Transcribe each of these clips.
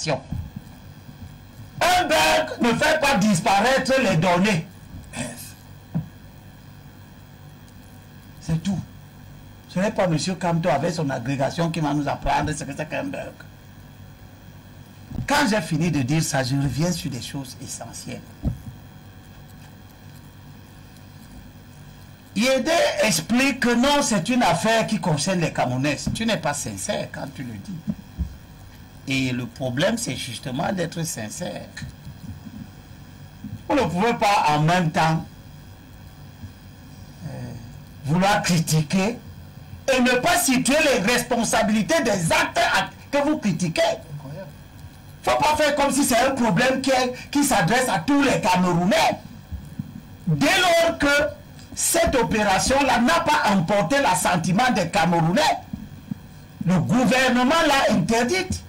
Un bug ne fait pas disparaître les données. C'est tout. Ce n'est pas M. Kamto avec son agrégation qui va nous apprendre ce que c'est qu'un bug. Quand j'ai fini de dire ça, je reviens sur des choses essentielles. Yédé explique que non, c'est une affaire qui concerne les Camerounais. Tu n'es pas sincère quand tu le dis. Et le problème, c'est justement d'être sincère. Vous ne pouvez pas en même temps vouloir critiquer et ne pas situer les responsabilités des actes que vous critiquez. Il ne faut pas faire comme si c'est un problème qui s'adresse à tous les Camerounais. Dès lors que cette opération-là n'a pas emporté l'assentiment des Camerounais, le gouvernement l'a interdite.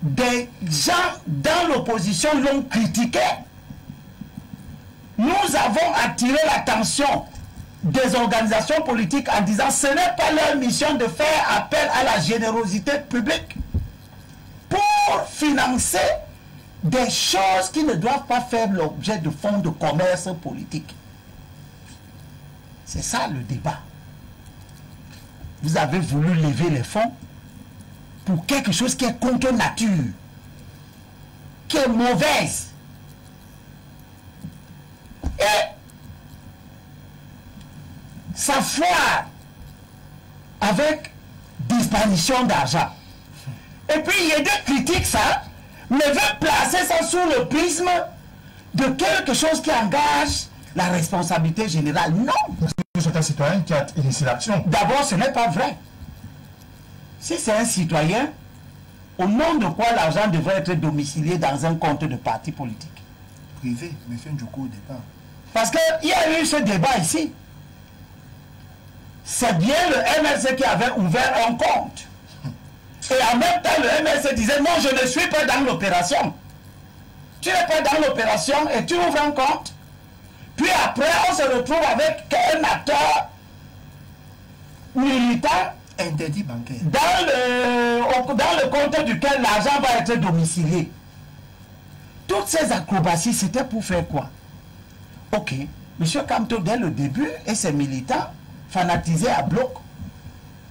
Des gens dans l'opposition l'ont critiqué. Nous avons attiré l'attention des organisations politiques en disant que ce n'est pas leur mission de faire appel à la générosité publique pour financer des choses qui ne doivent pas faire l'objet de fonds de commerce politique. C'est ça le débat. Vous avez voulu lever les fonds pour quelque chose qui est contre nature, qui est mauvaise. Et ça foire avec disparition d'argent. Et puis il y a des critiques ça, mais veut placer ça sous le prisme de quelque chose qui engage la responsabilité générale. Non. C'est un citoyen qui a initié l'action. D'abord, ce n'est pas vrai. Si c'est un citoyen, au nom de quoi l'argent devrait être domicilié dans un compte de parti politique? Privé, M. Ndjoko au départ. Parce qu'il y a eu ce débat ici. C'est bien le MLC qui avait ouvert un compte. Et en même temps, le MLC disait non, je ne suis pas dans l'opération. Tu n'es pas dans l'opération et tu ouvres un compte. Puis après, on se retrouve avec un acteur militant interdit bancaire dans le compte duquel l'argent va être domicilié. Toutes ces acrobaties, c'était pour faire quoi? Ok, M. Kamto, dès le début, et ses militants, fanatisés à bloc,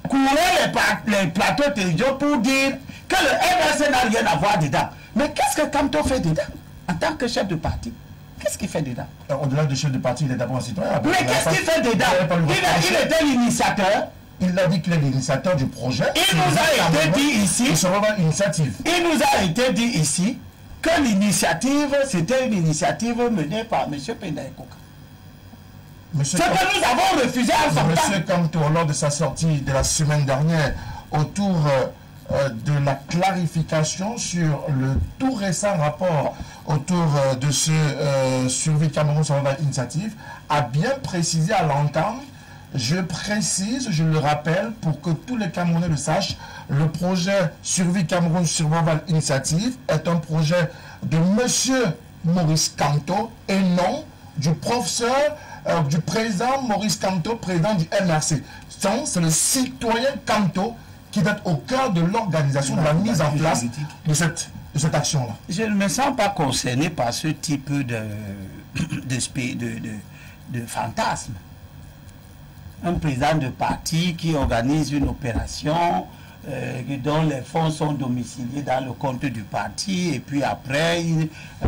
couraient les plateaux télévision pour dire que le MRC n'a rien à voir dedans. Mais qu'est-ce que Kamto fait dedans en tant que chef de parti? Qu'est-ce qu'il fait dedans? Au-delà du chef de parti, il est d'abord un citoyen. Mais qu'est-ce qu'il fait dedans? Il était l'initiateur. Il a dit qu'il est l'initiateur du projet. Il nous a été dit ici. Il nous a été dit ici que l'initiative, c'était une initiative menée par M. Pendaye Koka. Ce que nous avons refusé en son temps. M. Kamto, lors de sa sortie de la semaine dernière, autour de la clarification sur le tout récent rapport autour de ce Survie Cameroun Survival Initiative, a bien précisé à l'entame. Je précise, je le rappelle, pour que tous les Camerounais le sachent, le projet Survie Cameroun Survival Initiative est un projet de M. Maurice Kamto et non du professeur, du président Maurice Kamto, président du MRC. C'est le citoyen Kamto qui est au cœur de l'organisation, de la mise en place de cette action-là. Je ne me sens pas concerné par ce type de fantasme. Un président de parti qui organise une opération dont les fonds sont domiciliés dans le compte du parti et puis après,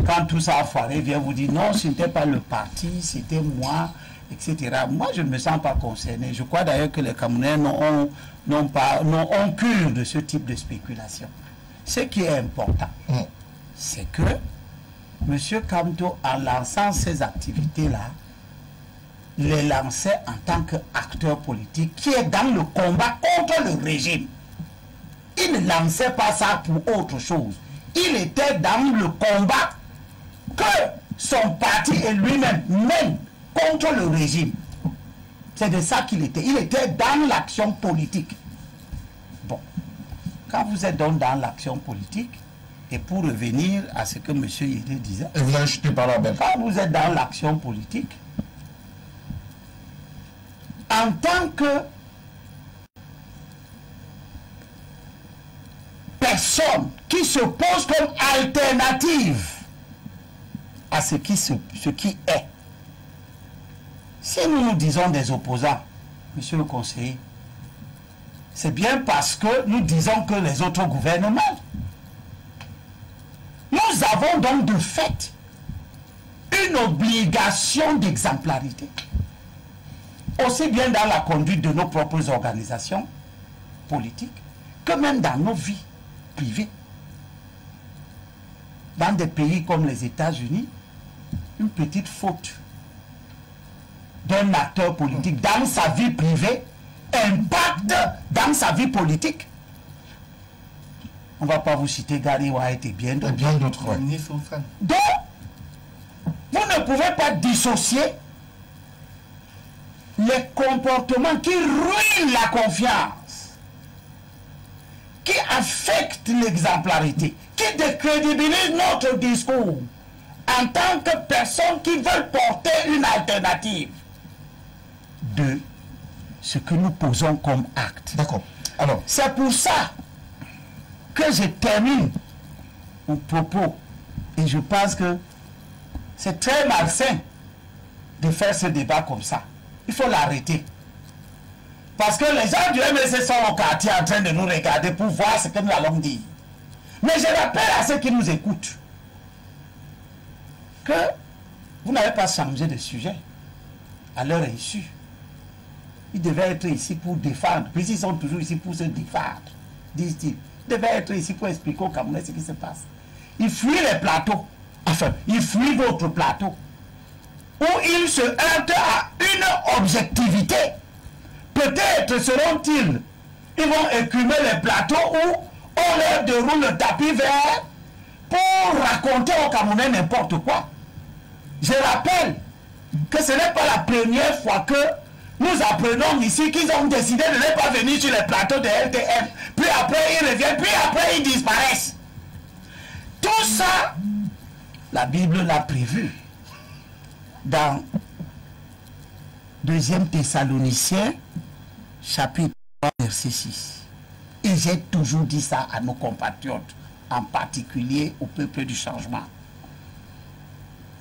quand tout ça a foiré, il vient vous dire non, ce n'était pas le parti, c'était moi, etc. Moi, je ne me sens pas concerné. Je crois d'ailleurs que les Camerounais n'ont cure de ce type de spéculation. Ce qui est important, c'est que M. Kamto, en lançant ces activités-là, les lançait en tant qu'acteur politique qui est dans le combat contre le régime. Il ne lançait pas ça pour autre chose. Il était dans le combat que son parti et lui-même mènent contre le régime. C'est de ça qu'il était. Il était dans l'action politique. Bon. Quand vous êtes donc dans l'action politique, et pour revenir à ce que M. Yédé disait, et vous avez chuté par la belle. Quand vous êtes dans l'action politique, en tant que personne qui qui se pose comme alternative à ce qui est. Si nous nous disons des opposants, monsieur le conseiller, c'est bien parce que nous disons que les autres gouvernent mal. Nous avons donc de fait une obligation d'exemplarité, aussi bien dans la conduite de nos propres organisations politiques que même dans nos vies privées. Dans des pays comme les États-Unis, une petite faute d'un acteur politique dans sa vie privée impacte dans sa vie politique. On ne va pas vous citer Gary White et bien d'autres. Donc, vous ne pouvez pas dissocier les comportements qui ruinent la confiance, qui affectent l'exemplarité, qui décrédibilisent notre discours en tant que personnes qui veulent porter une alternative de ce que nous posons comme acte. D'accord. Alors, c'est pour ça que je termine mon propos et je pense que c'est très malsain de faire ce débat comme ça. Il faut l'arrêter. Parce que les gens du MSC sont au quartier en train de nous regarder pour voir ce que nous allons dire. Mais je rappelle à ceux qui nous écoutent que vous n'avez pas changé de sujet à leur insu. Ils devaient être ici pour défendre, puis ils sont toujours ici pour se défendre, disent-ils. Ils devaient être ici pour expliquer aux Camerounais ce qui se passe. Ils fuient les plateaux, enfin, ils fuient votre plateau, où ils se heurtent à une objectivité. Peut-être seront-ils, ils vont écumer les plateaux où on leur déroule le tapis vert pour raconter aux Camerounais n'importe quoi. Je rappelle que ce n'est pas la première fois que nous apprenons ici qu'ils ont décidé de ne pas venir sur les plateaux de LTM. Puis après ils reviennent, puis après ils disparaissent. Tout ça, la Bible l'a prévu. Dans 2 Thessaloniciens, chapitre 3, verset 6. Et j'ai toujours dit ça à nos compatriotes, en particulier au peuple du changement.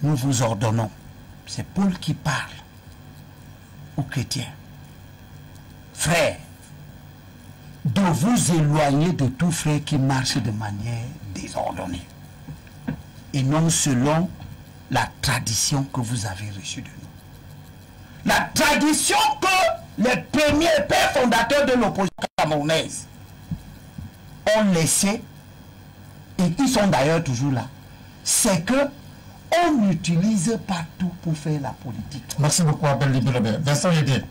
Nous vous ordonnons, c'est Paul qui parle aux chrétiens, frères, de vous éloigner de tout frère qui marche de manière désordonnée et non selon la tradition que vous avez reçue de nous. La tradition que les premiers pères fondateurs de l'opposition camerounaise ont laissé et qui sont d'ailleurs toujours là, c'est que on utilise partout pour faire la politique. Merci beaucoup Abel Libelobert. Vincent Yedé,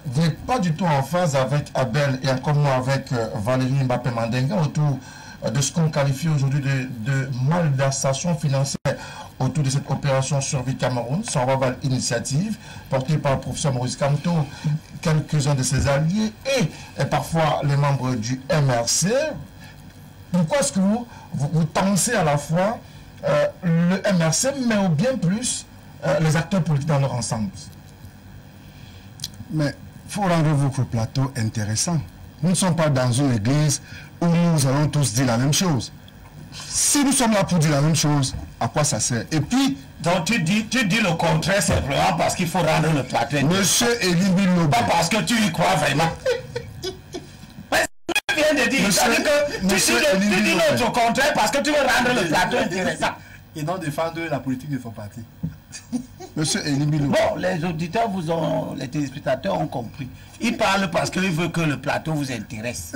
vous n'êtes pas du tout en phase avec Abel et encore moins avec Valérie Mbappé Mandenga autour de ce qu'on qualifie aujourd'hui de malversation financière autour de cette opération Survie Cameroun, sans Survival Initiative, portée par le professeur Maurice Kamto, quelques-uns de ses alliés et parfois les membres du MRC. Pourquoi est-ce que vous tensez à la fois le MRC, mais au bien plus les acteurs politiques dans leur ensemble? Mais il faut rendre votre plateau intéressant. Nous ne sommes pas dans une église où nous allons tous dire la même chose. Si nous sommes là pour dire la même chose, à quoi ça sert? Et puis... Donc tu dis le contraire simplement parce qu'il faut rendre le plateau intéressant. Monsieur Elie Bilobert. Pas parce que tu y crois vraiment. Mais tu viens de dire, c'est-à-dire que tu dis notre contraire parce que tu veux rendre le plateau intéressant. Et non défendre la politique de son parti. Monsieur Elie Bilobert. Bon, les auditeurs les téléspectateurs ont compris. Ils parlent parce qu'ils veulent que le plateau vous intéresse.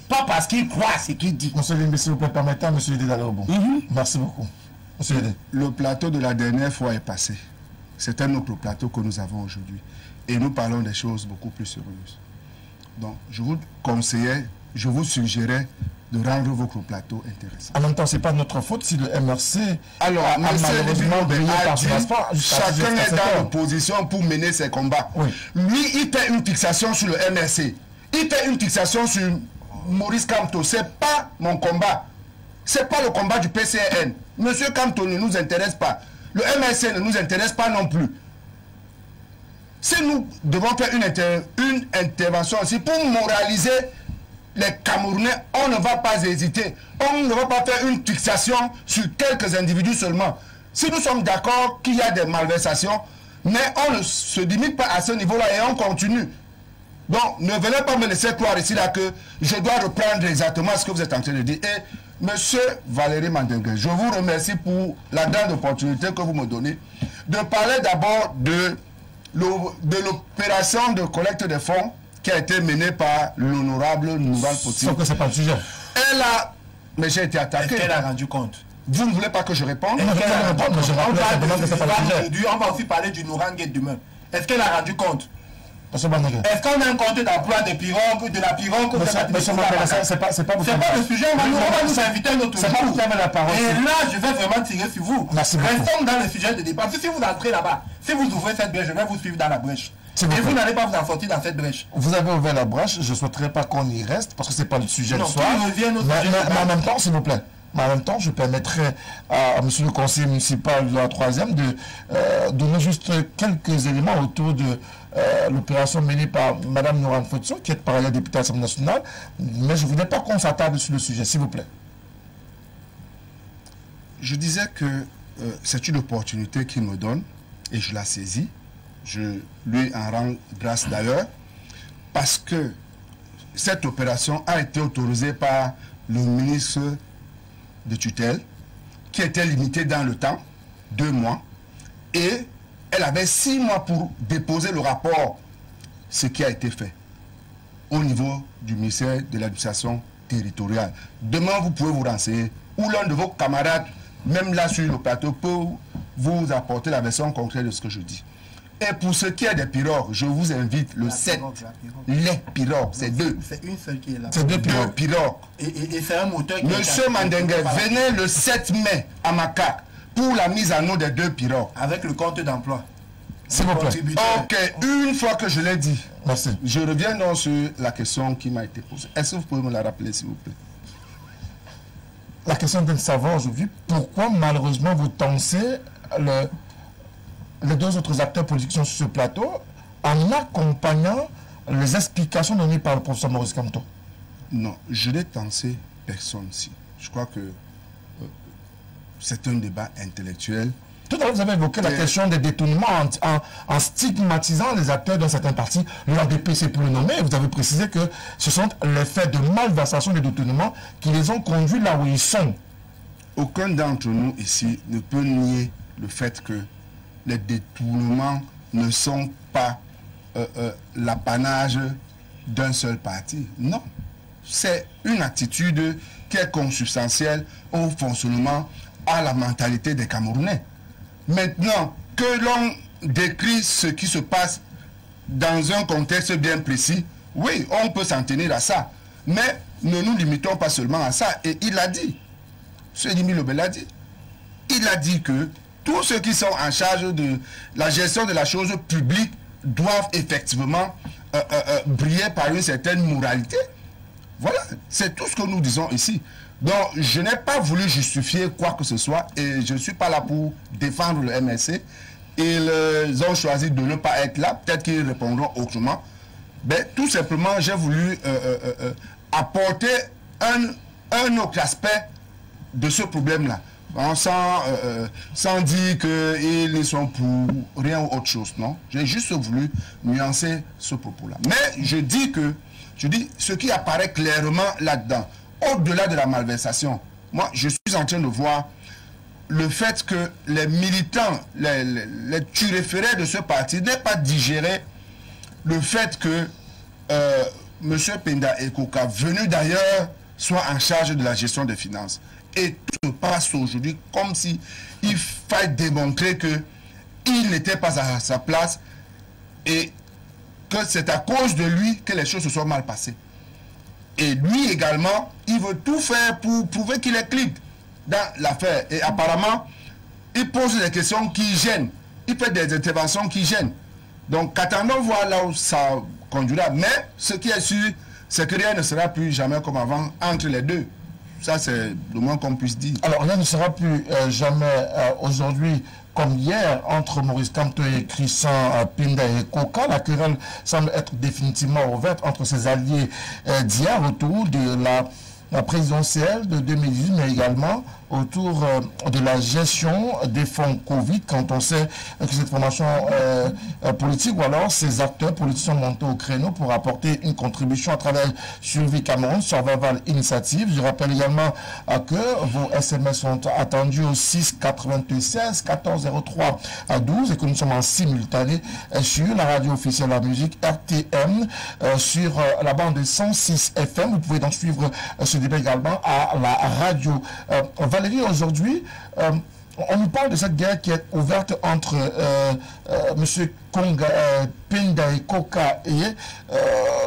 Pas parce qu'ils croient ce qu'ils disent. Monsieur Elie, s'il vous plaît, permettez à monsieur Yedé d'aller au bout. Merci beaucoup. Monsieur Yedé. Le plateau de la dernière fois est passé. C'est un autre plateau que nous avons aujourd'hui. Et nous parlons des choses beaucoup plus sérieuses. Donc, je vous conseillais, je vous suggérais de rendre votre plateau intéressant. En même temps, ce n'est pas notre faute si le MRC alors, a malheureusement brillé par ce passeport. Chacun est dans l'opposition pour mener ses combats. Oui. Lui, il fait une fixation sur le MRC. Il fait une fixation sur Maurice Kamto. Ce n'est pas mon combat. Ce n'est pas le combat du PCN. Monsieur Kamto ne nous intéresse pas. Le MRC ne nous intéresse pas non plus. Si nous devons faire une intervention aussi pour moraliser les Camerounais, on ne va pas hésiter. On ne va pas faire une fixation sur quelques individus seulement. Si nous sommes d'accord qu'il y a des malversations, mais on ne se limite pas à ce niveau-là et on continue. Donc, ne venez pas me laisser croire ici là que je dois reprendre exactement ce que vous êtes en train de dire. Et monsieur Valérie Mandingue, je vous remercie pour la grande opportunité que vous me donnez de parler d'abord de l'opération de collecte de fonds qui a été menée par l'honorable Nouval Poti. Sauf que ce n'est pas le sujet. Elle a... Mais j'ai été attaqué. Est-ce qu'elle a rendu compte? Vous ne voulez pas que je réponde? On va aussi parler du Nourangate demain. Est-ce qu'elle a rendu compte? Est-ce qu'on a un compte d'emploi de pirogue, de la pirogue? C'est pas le sujet, on va nous inviter un autre jour. Et là, je vais vraiment tirer sur vous. Restons dans le sujet de débat. Si vous entrez là-bas, si vous ouvrez cette brèche, je vais vous suivre dans la brèche. Et vous n'allez pas vous en sortir dans cette brèche. Vous avez ouvert la brèche, je ne souhaiterais pas qu'on y reste, parce que ce n'est pas le sujet du soir. Mais en même temps, s'il vous plaît, mais en même temps, je permettrai à monsieur le conseiller municipal de la 3e de donner juste quelques éléments autour de l'opération menée par Mme Noran Fotso, qui est par ailleurs députée à l'Assemblée nationale. Mais je ne voudrais pas qu'on s'attarde sur le sujet, s'il vous plaît. Je disais que c'est une opportunité qu'il me donne et je la saisis. Je lui en rends grâce d'ailleurs parce que cette opération a été autorisée par le ministre de tutelle qui était limitée dans le temps, 2 mois, et elle avait 6 mois pour déposer le rapport, ce qui a été fait au niveau du ministère de l'administration territoriale. Demain, vous pouvez vous renseigner, ou l'un de vos camarades, même là sur le plateau, peut vous apporter la version concrète de ce que je dis. Et pour ce qui est des pirogues, je vous invite le 7. Les pirogues, c'est 2. C'est une seule qui est là. C'est 2 pirogues. Et c'est un moteur qui Monsieur Mandingue, venez le 7 mai à Macaque pour la mise en eau des 2 pirogues. Avec le compte d'emploi. S'il vous plaît. Ok, une fois que je l'ai dit, merci. Je reviens donc sur la question qui m'a été posée. Est-ce que vous pouvez me la rappeler, s'il vous plaît? La question est de savoir aujourd'hui pourquoi malheureusement vous tensez les 2 autres acteurs politiques qui sont sur ce plateau en accompagnant les explications données par le professeur Maurice Kamto. Non, je n'ai tensé personne ici. Je crois que c'est un débat intellectuel. Tout à l'heure, vous avez évoqué la question des détournements en stigmatisant les acteurs d'un certain parti. L'ADPC pour le nommer, vous avez précisé que ce sont les faits de malversation et de détournement qui les ont conduits là où ils sont. Aucun d'entre nous ici ne peut nier le fait que les détournements ne sont pas l'apanage d'un seul parti. Non. C'est une attitude qui est consubstantielle au fonctionnement, à la mentalité des Camerounais. Maintenant, que l'on décrit ce qui se passe dans un contexte bien précis, oui, on peut s'en tenir à ça. Mais ne nous limitons pas seulement à ça. Et il a dit, ce Limi Lobel l'a dit, il a dit que tous ceux qui sont en charge de la gestion de la chose publique doivent effectivement briller par une certaine moralité. Voilà, c'est tout ce que nous disons ici. Donc, je n'ai pas voulu justifier quoi que ce soit et je ne suis pas là pour défendre le MSC. Ils ont choisi de ne pas être là, peut-être qu'ils répondront autrement. Mais tout simplement, j'ai voulu apporter un autre aspect de ce problème-là. Sans dire qu'ils ne sont pour rien ou autre chose, non. J'ai juste voulu nuancer ce propos-là. Mais je dis ce qui apparaît clairement là-dedans, au-delà de la malversation, moi je suis en train de voir le fait que les militants, les turéférés de ce parti n'aient pas digéré le fait que M. Penda Ekoka, venu d'ailleurs, soit en charge de la gestion des finances. Et tout se passe aujourd'hui comme si il fallait démontrer qu'il n'était pas à sa place et que c'est à cause de lui que les choses se sont mal passées. Et lui également, il veut tout faire pour prouver qu'il est clean dans l'affaire. Et apparemment, il pose des questions qui gênent. Il fait des interventions qui gênent. Donc, attendons voir là où ça conduira. Mais ce qui est sûr, c'est que rien ne sera plus jamais comme avant entre les deux. Ça, c'est le moins qu'on puisse dire. Alors, rien ne sera plus jamais aujourd'hui comme hier entre Maurice Kamto et Christian Pinda et Koka. La querelle semble être définitivement ouverte entre ses alliés d'hier autour de la présidentielle de 2018, mais également autour de la gestion des fonds Covid, quand on sait que cette formation politique ou alors ces acteurs politiques sont montés au créneau pour apporter une contribution à travers Survie Cameroun, Survival Initiative. Je rappelle également que vos SMS sont attendus au 6 96 14 03 à 12 et que nous sommes en simultané sur la radio officielle de la musique RTM, sur la bande de 106 FM. Vous pouvez donc suivre ce débat également à la radio. Valérie, aujourd'hui, on nous parle de cette guerre qui est ouverte entre M. Pinda et Koka et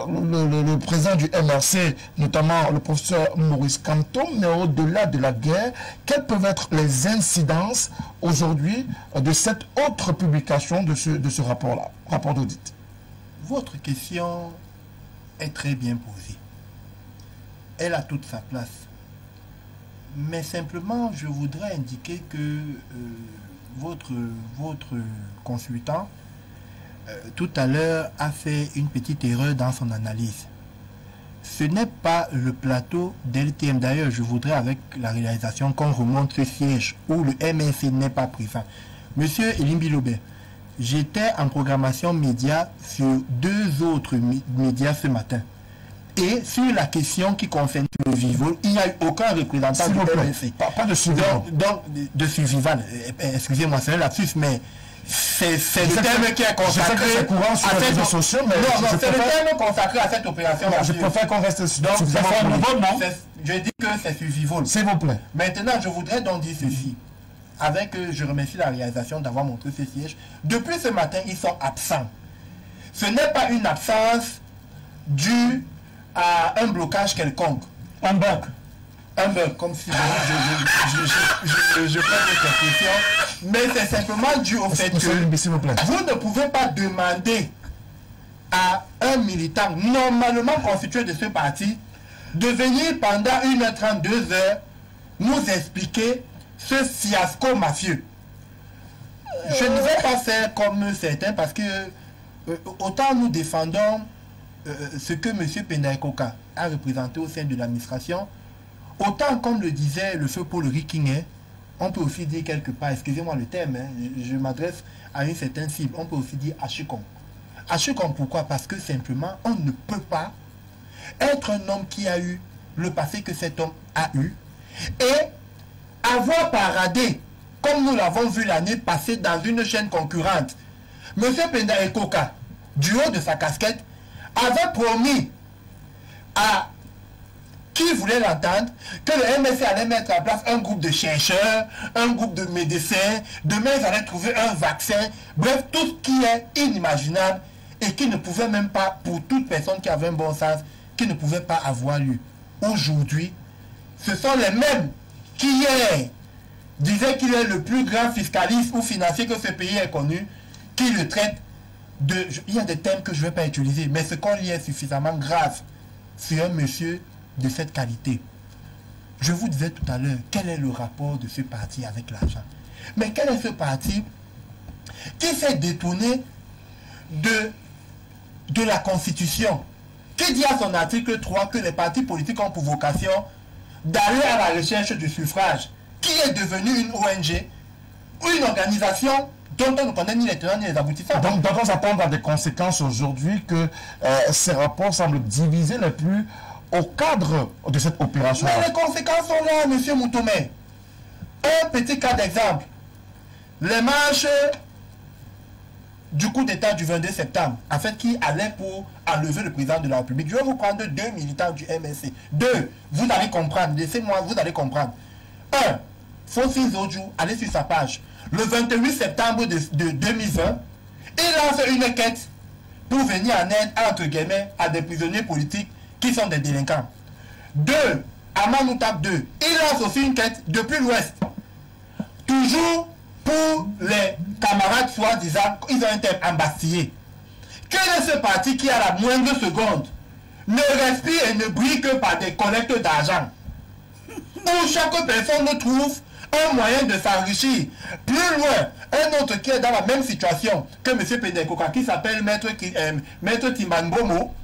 le président du MRC, notamment le professeur Maurice Kamto. Mais au-delà de la guerre, quelles peuvent être les incidences aujourd'hui de cette autre publication de ce rapport-là, rapport d'audit? Votre question est très bien posée. Elle a toute sa place. Mais simplement, je voudrais indiquer que votre consultant, tout à l'heure, a fait une petite erreur dans son analyse. Ce n'est pas le plateau d'LTM. D'ailleurs, je voudrais, avec la réalisation, qu'on remonte ce siège où le MSC n'est pas présent. Monsieur Elimbi Lobé, j'étais en programmation média sur 2 autres médias ce matin. Et sur la question qui concerne le Vivo, il n'y a eu aucun représentant du MSC. Pas de survival. Donc, de survival. Excusez-moi, c'est un lapsus, mais c'est le terme qui est consacré à cette consacré à cette opération. Je préfère qu'on reste sur je dis que c'est survival. S'il vous plaît. Maintenant, je voudrais donc dire ceci. Je remercie la réalisation d'avoir montré ce siège. Depuis ce matin, ils sont absents. Ce n'est pas une absence due à un blocage quelconque. Un bug, comme si je prends cette question. Mais c'est simplement dû au fait que vous ne pouvez pas demander à un militant normalement constitué de ce parti de venir pendant 1h30, 2h nous expliquer ce fiasco mafieux. Je ne vais pas faire comme certains parce que autant nous défendons ce que M. Pinda et Koka a représenté au sein de l'administration, autant comme le disait le feu Paul Riquinger, on peut aussi dire quelque part, excusez-moi le terme, je m'adresse à une certaine cible, on peut aussi dire Hachicom. Hachicom, pourquoi? Parce que simplement, on ne peut pas être un homme qui a eu le passé que cet homme a eu et avoir paradé, comme nous l'avons vu l'année passée dans une chaîne concurrente. M. Pinda et Koka, du haut de sa casquette, avait promis à qui voulait l'entendre que le MSC allait mettre en place un groupe de chercheurs, un groupe de médecins, demain ils allaient trouver un vaccin, bref, tout ce qui est inimaginable et qui ne pouvait même pas, pour toute personne qui avait un bon sens, qui ne pouvait pas avoir lieu. Aujourd'hui, ce sont les mêmes qui hier disaient qu'il est le plus grand fiscaliste ou financier que ce pays ait connu, qui le traite de... Il y a des thèmes que je ne vais pas utiliser, mais ce qu'on lit est suffisamment grave sur un monsieur de cette qualité. Je vous disais tout à l'heure, quel est le rapport de ce parti avec l'argent? Mais quel est ce parti qui s'est détourné de la Constitution, qui dit à son article 3 que les partis politiques ont pour vocation d'aller à la recherche du suffrage, qui est devenu une ONG, une organisation dont on ne connaît ni les tenants ni les aboutissants. Donc, doit-on s'attendre à des conséquences aujourd'hui que ces rapports semblent diviser les plus au cadre de cette opération? Mais les conséquences sont là, M. Moutoumé. Un petit cas d'exemple. Les marches du coup d'État du 22 septembre, en fait, qui allaient pour enlever le président de la République. Je vais vous prendre 2 militants du MSC. 2, vous allez comprendre. Laissez-moi, vous allez comprendre. 1, Fossi Zodjou, allez sur sa page. Le 28 septembre de 2020, il lance une quête pour venir en aide, entre guillemets, à des prisonniers politiques qui sont des délinquants. 2, Amanoutab 2, il lance aussi une quête depuis l'Ouest. Toujours pour les camarades soi-disant, ils ont été embastillés. Quel est ce parti qui, à la moindre seconde, ne respire et ne brille que par des collectes d'argent? où chaque personne trouve un moyen de s'enrichir. Plus loin, un autre qui est dans la même situation que M. Penekoka, qui s'appelle Maître Timbangbomo,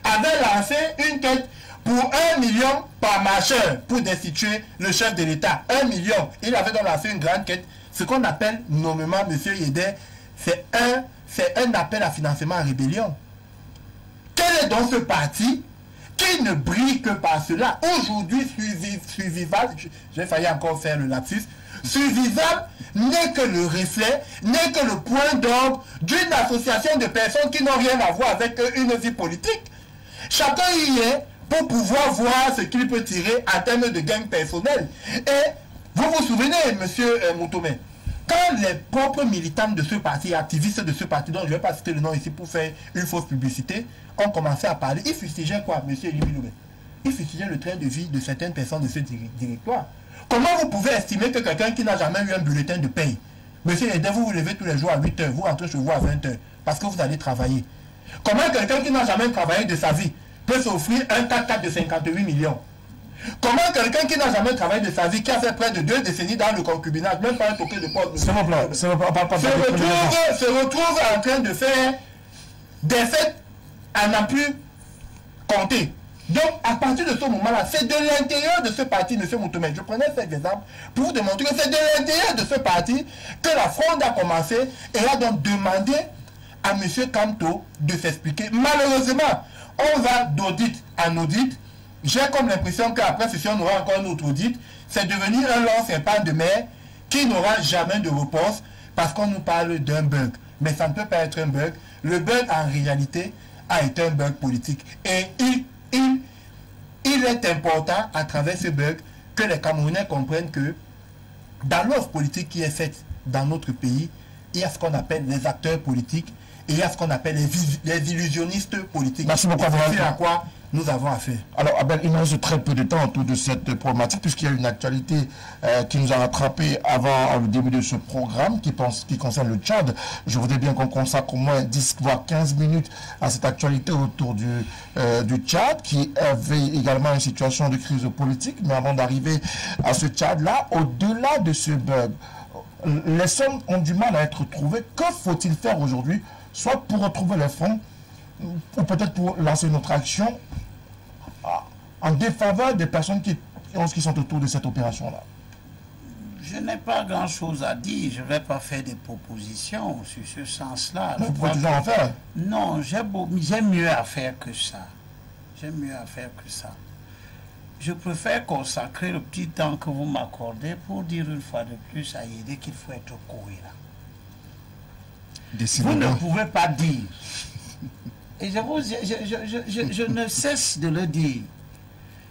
avait lancé une quête pour 1 million par marcheur pour destituer le chef de l'État. 1 million. Il avait donc lancé une grande quête. Ce qu'on appelle nommément M. Yéder, c'est un appel à financement en rébellion. Quel est donc ce parti qui ne brille que par cela? Aujourd'hui, Survivable, j'ai failli encore faire le lapsus, Survivable n'est que le reflet, n'est que le point d'orgue d'une association de personnes qui n'ont rien à voir avec une vie politique. Chacun y est pour pouvoir voir ce qu'il peut tirer en termes de gain personnel. Et vous vous souvenez, monsieur Moutomé, quand les propres militants de ce parti, activistes de ce parti, dont je ne vais pas citer le nom ici pour faire une fausse publicité, ont commencé à parler, ils fustigeaient quoi, monsieur Elibiloubé? Ils fustigeaient le train de vie de certaines personnes de ce directoire. Comment vous pouvez estimer que quelqu'un qui n'a jamais eu un bulletin de paye, monsieur Yéder, vous vous levez tous les jours à 8 h, vous rentrez chez vous à 20 h, parce que vous allez travailler? Comment quelqu'un qui n'a jamais travaillé de sa vie peut s'offrir un 4x4 de 58 millions? Comment quelqu'un qui n'a jamais travaillé de sa vie, qui a fait près de 2 décennies dans le concubinage, même pas un toquet de porte, se retrouve en train de faire des fêtes à n'a plus compter? Donc, à partir de ce moment-là, c'est de l'intérieur de ce parti, M. Moutomé, je prenais cet exemple pour vous démontrer que c'est de l'intérieur de ce parti que la fronde a commencé et a donc demandé à M. Kamto de s'expliquer. Malheureusement, on va d'audit en audit. J'ai comme l'impression qu'après ceci, on aura encore un autre audit. C'est devenu un long serpent de mer qui n'aura jamais de réponse parce qu'on nous parle d'un bug. Mais ça ne peut pas être un bug. Le bug, en réalité, a été un bug politique. Et il est important, à travers ce bug, que les Camerounais comprennent que dans l'offre politique qui est faite dans notre pays, il y a ce qu'on appelle les acteurs politiques et il y a ce qu'on appelle les illusionnistes politiques. Merci beaucoup. C'est à quoi nous avons affaire. Alors, Abel, il nous reste très peu de temps autour de cette problématique, puisqu'il y a une actualité qui nous a rattrapé avant le début de ce programme qui concerne le Tchad. Je voudrais bien qu'on consacre au moins 10 voire 15 minutes à cette actualité autour du Tchad, qui avait également une situation de crise politique. Mais avant d'arriver à ce Tchad-là, au-delà de ce bug, les sommes ont du mal à être trouvées. Que faut-il faire aujourd'hui, soit pour retrouver les fonds, ou peut-être pour lancer notre action en défaveur des personnes qui sont autour de cette opération-là? Je n'ai pas grand-chose à dire. Je ne vais pas faire des propositions sur ce sens-là. Vous pouvez toujours en faire? Non, j'ai mieux à faire que ça. J'ai mieux à faire que ça. Je préfère consacrer le petit temps que vous m'accordez pour dire une fois de plus à Yéder qu'il faut être cohérent. Vous ne pouvez pas dire, et je ne cesse de le dire,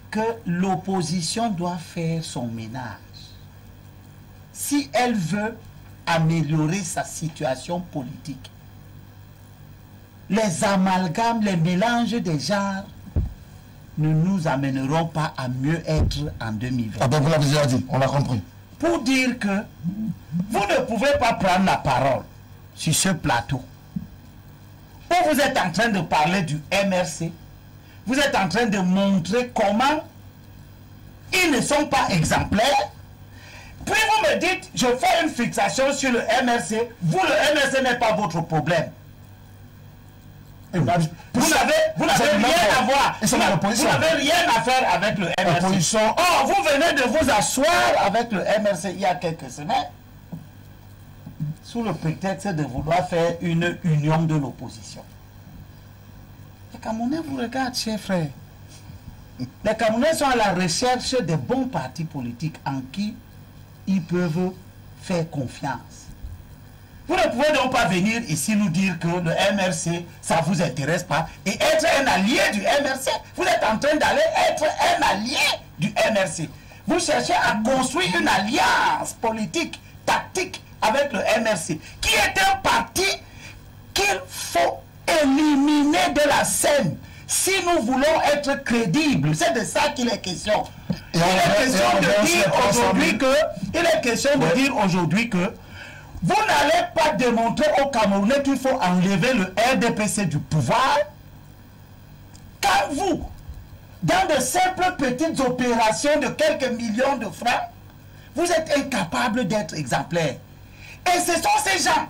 que l'opposition doit faire son ménage. Si elle veut améliorer sa situation politique, les amalgames, les mélanges des genres ne nous amèneront pas à mieux être en 2020. Ah ben vous l'avez déjà dit, on l'a compris. Pour dire que vous ne pouvez pas prendre la parole sur ce plateau où vous êtes en train de parler du MRC, vous êtes en train de montrer comment ils ne sont pas exemplaires, puis vous me dites, je fais une fixation sur le MRC, vous, le MRC n'est pas votre problème. Vous n'avez rien à voir, vous n'avez rien à faire avec le MRC. Oh, vous venez de vous asseoir avec le MRC il y a quelques semaines, sous le prétexte de vouloir faire une union de l'opposition. Les Camerounais vous regardent, chers frères. Les Camerounais sont à la recherche des bons partis politiques en qui ils peuvent faire confiance. Vous ne pouvez donc pas venir ici nous dire que le MRC, ça ne vous intéresse pas, et être un allié du MRC. Vous êtes en train d'aller être un allié du MRC. Vous cherchez à construire une alliance politique, tactique, avec le MRC, qui est un parti qu'il faut éliminer de la scène si nous voulons être crédibles. C'est de ça qu'il est question. Il est question de dire aujourd'hui que vous n'allez pas démontrer aux Camerounais qu'il faut enlever le RDPC du pouvoir quand vous dans de simples petites opérations de quelques millions de francs, vous êtes incapable d'être exemplaire. Et ce sont ces gens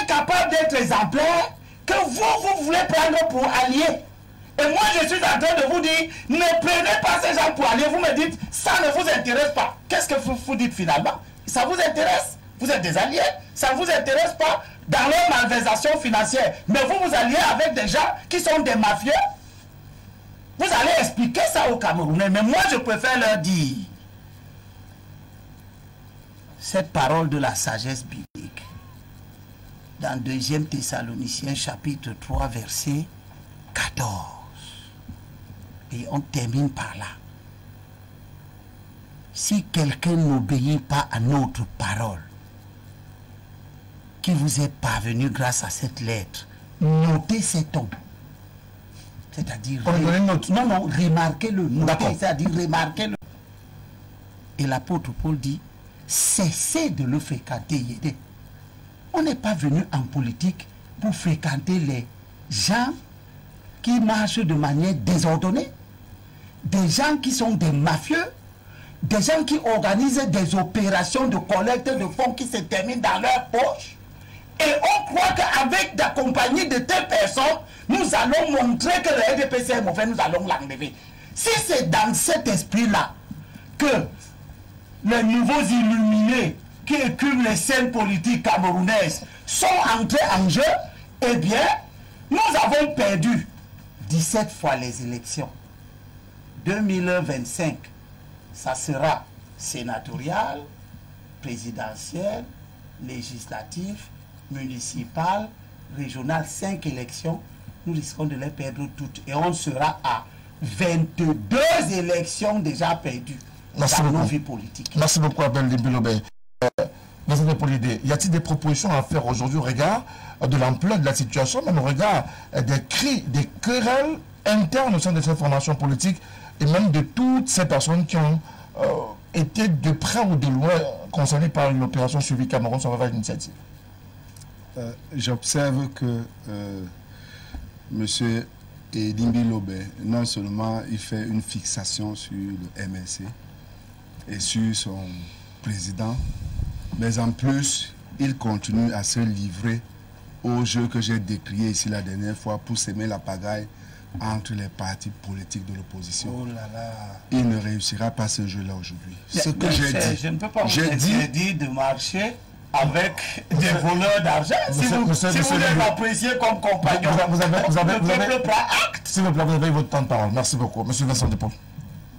incapables d'être exemplaires que vous voulez prendre pour alliés. Et moi, je suis en train de vous dire, ne prenez pas ces gens pour alliés. Vous me dites, ça ne vous intéresse pas. Qu'est-ce que vous dites finalement? Ça vous intéresse? Vous êtes des alliés? Ça ne vous intéresse pas dans leur malversation financière. Mais vous alliez avec des gens qui sont des mafieux. Vous allez expliquer ça aux Camerounais. Mais moi, je préfère leur dire cette parole de la sagesse biblique. Dans 2 Thessaloniciens chapitre 3 verset 14. Et on termine par là. Si quelqu'un n'obéit pas à notre parole, qui vous est parvenu grâce à cette lettre, notez cet homme. C'est-à-dire... Non, remarquez-le. C'est-à-dire remarquez-le. Et l'apôtre Paul dit, cessez de le fréquenter. On n'est pas venu en politique pour fréquenter les gens qui marchent de manière désordonnée, des gens qui sont des mafieux, des gens qui organisent des opérations de collecte de fonds qui se terminent dans leur poche. Et on croit qu'avec la compagnie de telles personnes, nous allons montrer que le RDPC est mauvais, nous allons l'enlever. Si c'est dans cet esprit-là que les nouveaux illuminés qui écument les scènes politiques camerounaises sont entrés en jeu, eh bien, nous avons perdu 17 fois les élections. 2025, ça sera sénatorial, présidentiel, législatif, municipal, régional, 5 élections. Nous risquons de les perdre toutes. Et on sera à 22 élections déjà perdues dans nos vies politiques. Merci beaucoup, Abel Limbi-Lobé. Y a-t-il des propositions à faire aujourd'hui au regard de l'ampleur de la situation, même au regard des cris, des querelles internes au sein de cette formation politique et même de toutes ces personnes qui ont été de près ou de loin concernées par une opération suivie Cameroun sur la initiative? J'observe que M. Limbi-Lobé, non seulement il fait une fixation sur le MLC et sur son président, mais en plus, il continue à se livrer au jeu que j'ai décrié ici la dernière fois pour s'aimer la pagaille entre les partis politiques de l'opposition. Oh là là. Il ne réussira pas ce jeu-là aujourd'hui. Ce que j'ai dit, je ne peux pas vous interdire de marcher avec des voleurs d'argent. Si vous les appréciez comme compagnon, vous avez votre temps de parole. Merci beaucoup. Monsieur Vincent Depol.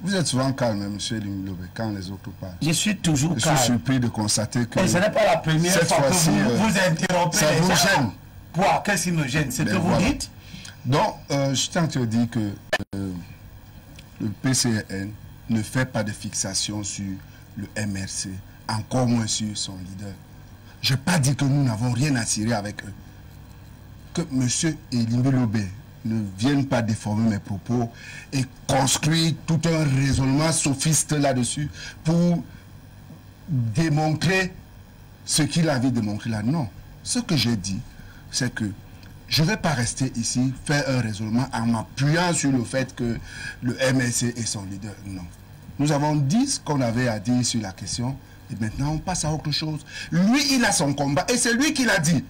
Vous êtes souvent calme, M. Limbi-Lobé, quand les autres parlent. Je suis toujours calme. Je suis surpris de constater que... Et ce n'est pas la première fois que vous interrompez ça vous gêne. Pourquoi? Qu'est-ce qui me gêne? C'est que vous dites? Donc, je tiens à te dire que le PCN ne fait pas de fixation sur le MRC, encore moins sur son leader. Je n'ai pas dit que nous n'avons rien à cirer avec eux. Que M. Limbi-Lobé ne viennent pas déformer mes propos et construire tout un raisonnement sophiste là-dessus pour démontrer ce qu'il avait démontré là. Non. Ce que j'ai dit, c'est que je ne vais pas rester ici, faire un raisonnement en m'appuyant sur le fait que le MLC est son leader. Non. Nous avons dit ce qu'on avait à dire sur la question et maintenant on passe à autre chose. Lui, il a son combat et c'est lui qui l'a dit.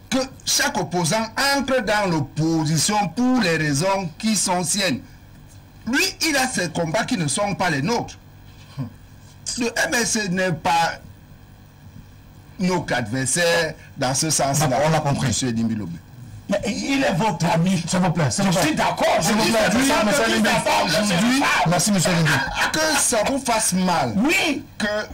Que chaque opposant entre dans l'opposition pour les raisons qui sont siennes. Lui, il a ses combats qui ne sont pas les nôtres. Le MLC n'est pas nos adversaires dans ce sens-là. On l'a compris. M. Limbi-Lobé. Mais il est votre ami. S'il vous plaît. Je suis d'accord. Merci, M. Limbi. Que ça vous fasse mal. Oui. Que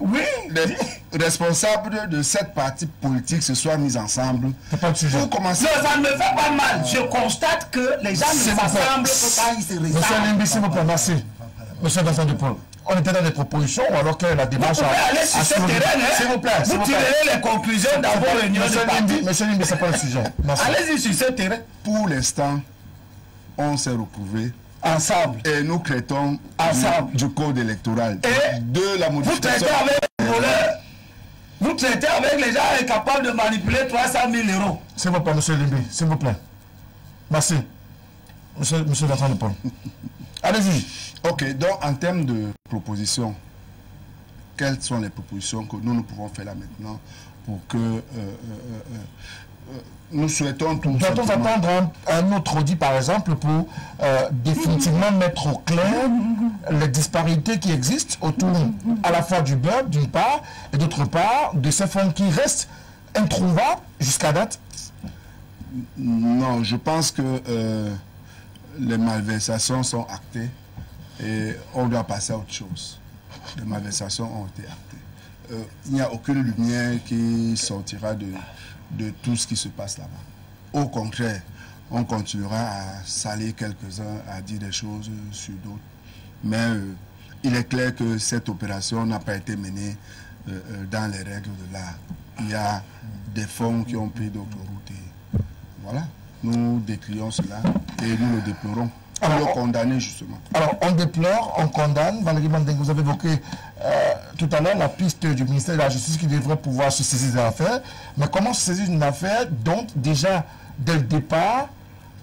les responsables de cette partie politique se soient mis ensemble. Pour commencer. Non, ça ne me fait pas mal. Je constate que les gens ne s'assemblent que quand ils se ressemblent. M. Limbi, s'il vous plaît, merci. M. Vincent Depol. On était dans des propositions ou alors que la démarche... Vous pouvez aller sur ce terrain, s'il vous plaît. Vous tirerez les conclusions dans vos réunions de parti. Monsieur Limbi, ce n'est pas le sujet. Allez-y sur ce terrain. Pour l'instant, on s'est retrouvés ensemble. Et nous traitons ensemble du code électoral. Et de la modification. Vous traitez avec les voleurs. Vous traitez avec les gens incapables de manipuler 300 000 euros. S'il vous plaît, M. Limbi, s'il vous plaît. Merci. Monsieur Vincent Depol. Allez-y. Ok, donc en termes de propositions, quelles sont les propositions que nous pouvons faire là maintenant pour que nous souhaitons tout doit-on attendre un autre audit, par exemple, pour définitivement mettre au clair les disparités qui existent autour à la fois du BEUP, d'une part, et d'autre part, de ces fonds qui restent introuvables jusqu'à date? Non, je pense que les malversations sont actées et on doit passer à autre chose. Les malversations ont été actées. Il n'y a aucune lumière qui sortira de tout ce qui se passe là-bas. Au contraire, on continuera à salir quelques-uns, à dire des choses sur d'autres. Mais il est clair que cette opération n'a pas été menée dans les règles de l'art. Il y a des fonds qui ont pris d'autres routes. Et voilà, nous décrions cela et nous le déplorons. Alors, le condamner justement. Alors, on déplore, on condamne. Valérie Mandeng, vous avez évoqué tout à l'heure la piste du ministère de la Justice qui devrait pouvoir se saisir de l'affaire. Mais comment se saisir d'une affaire dont déjà, dès le départ,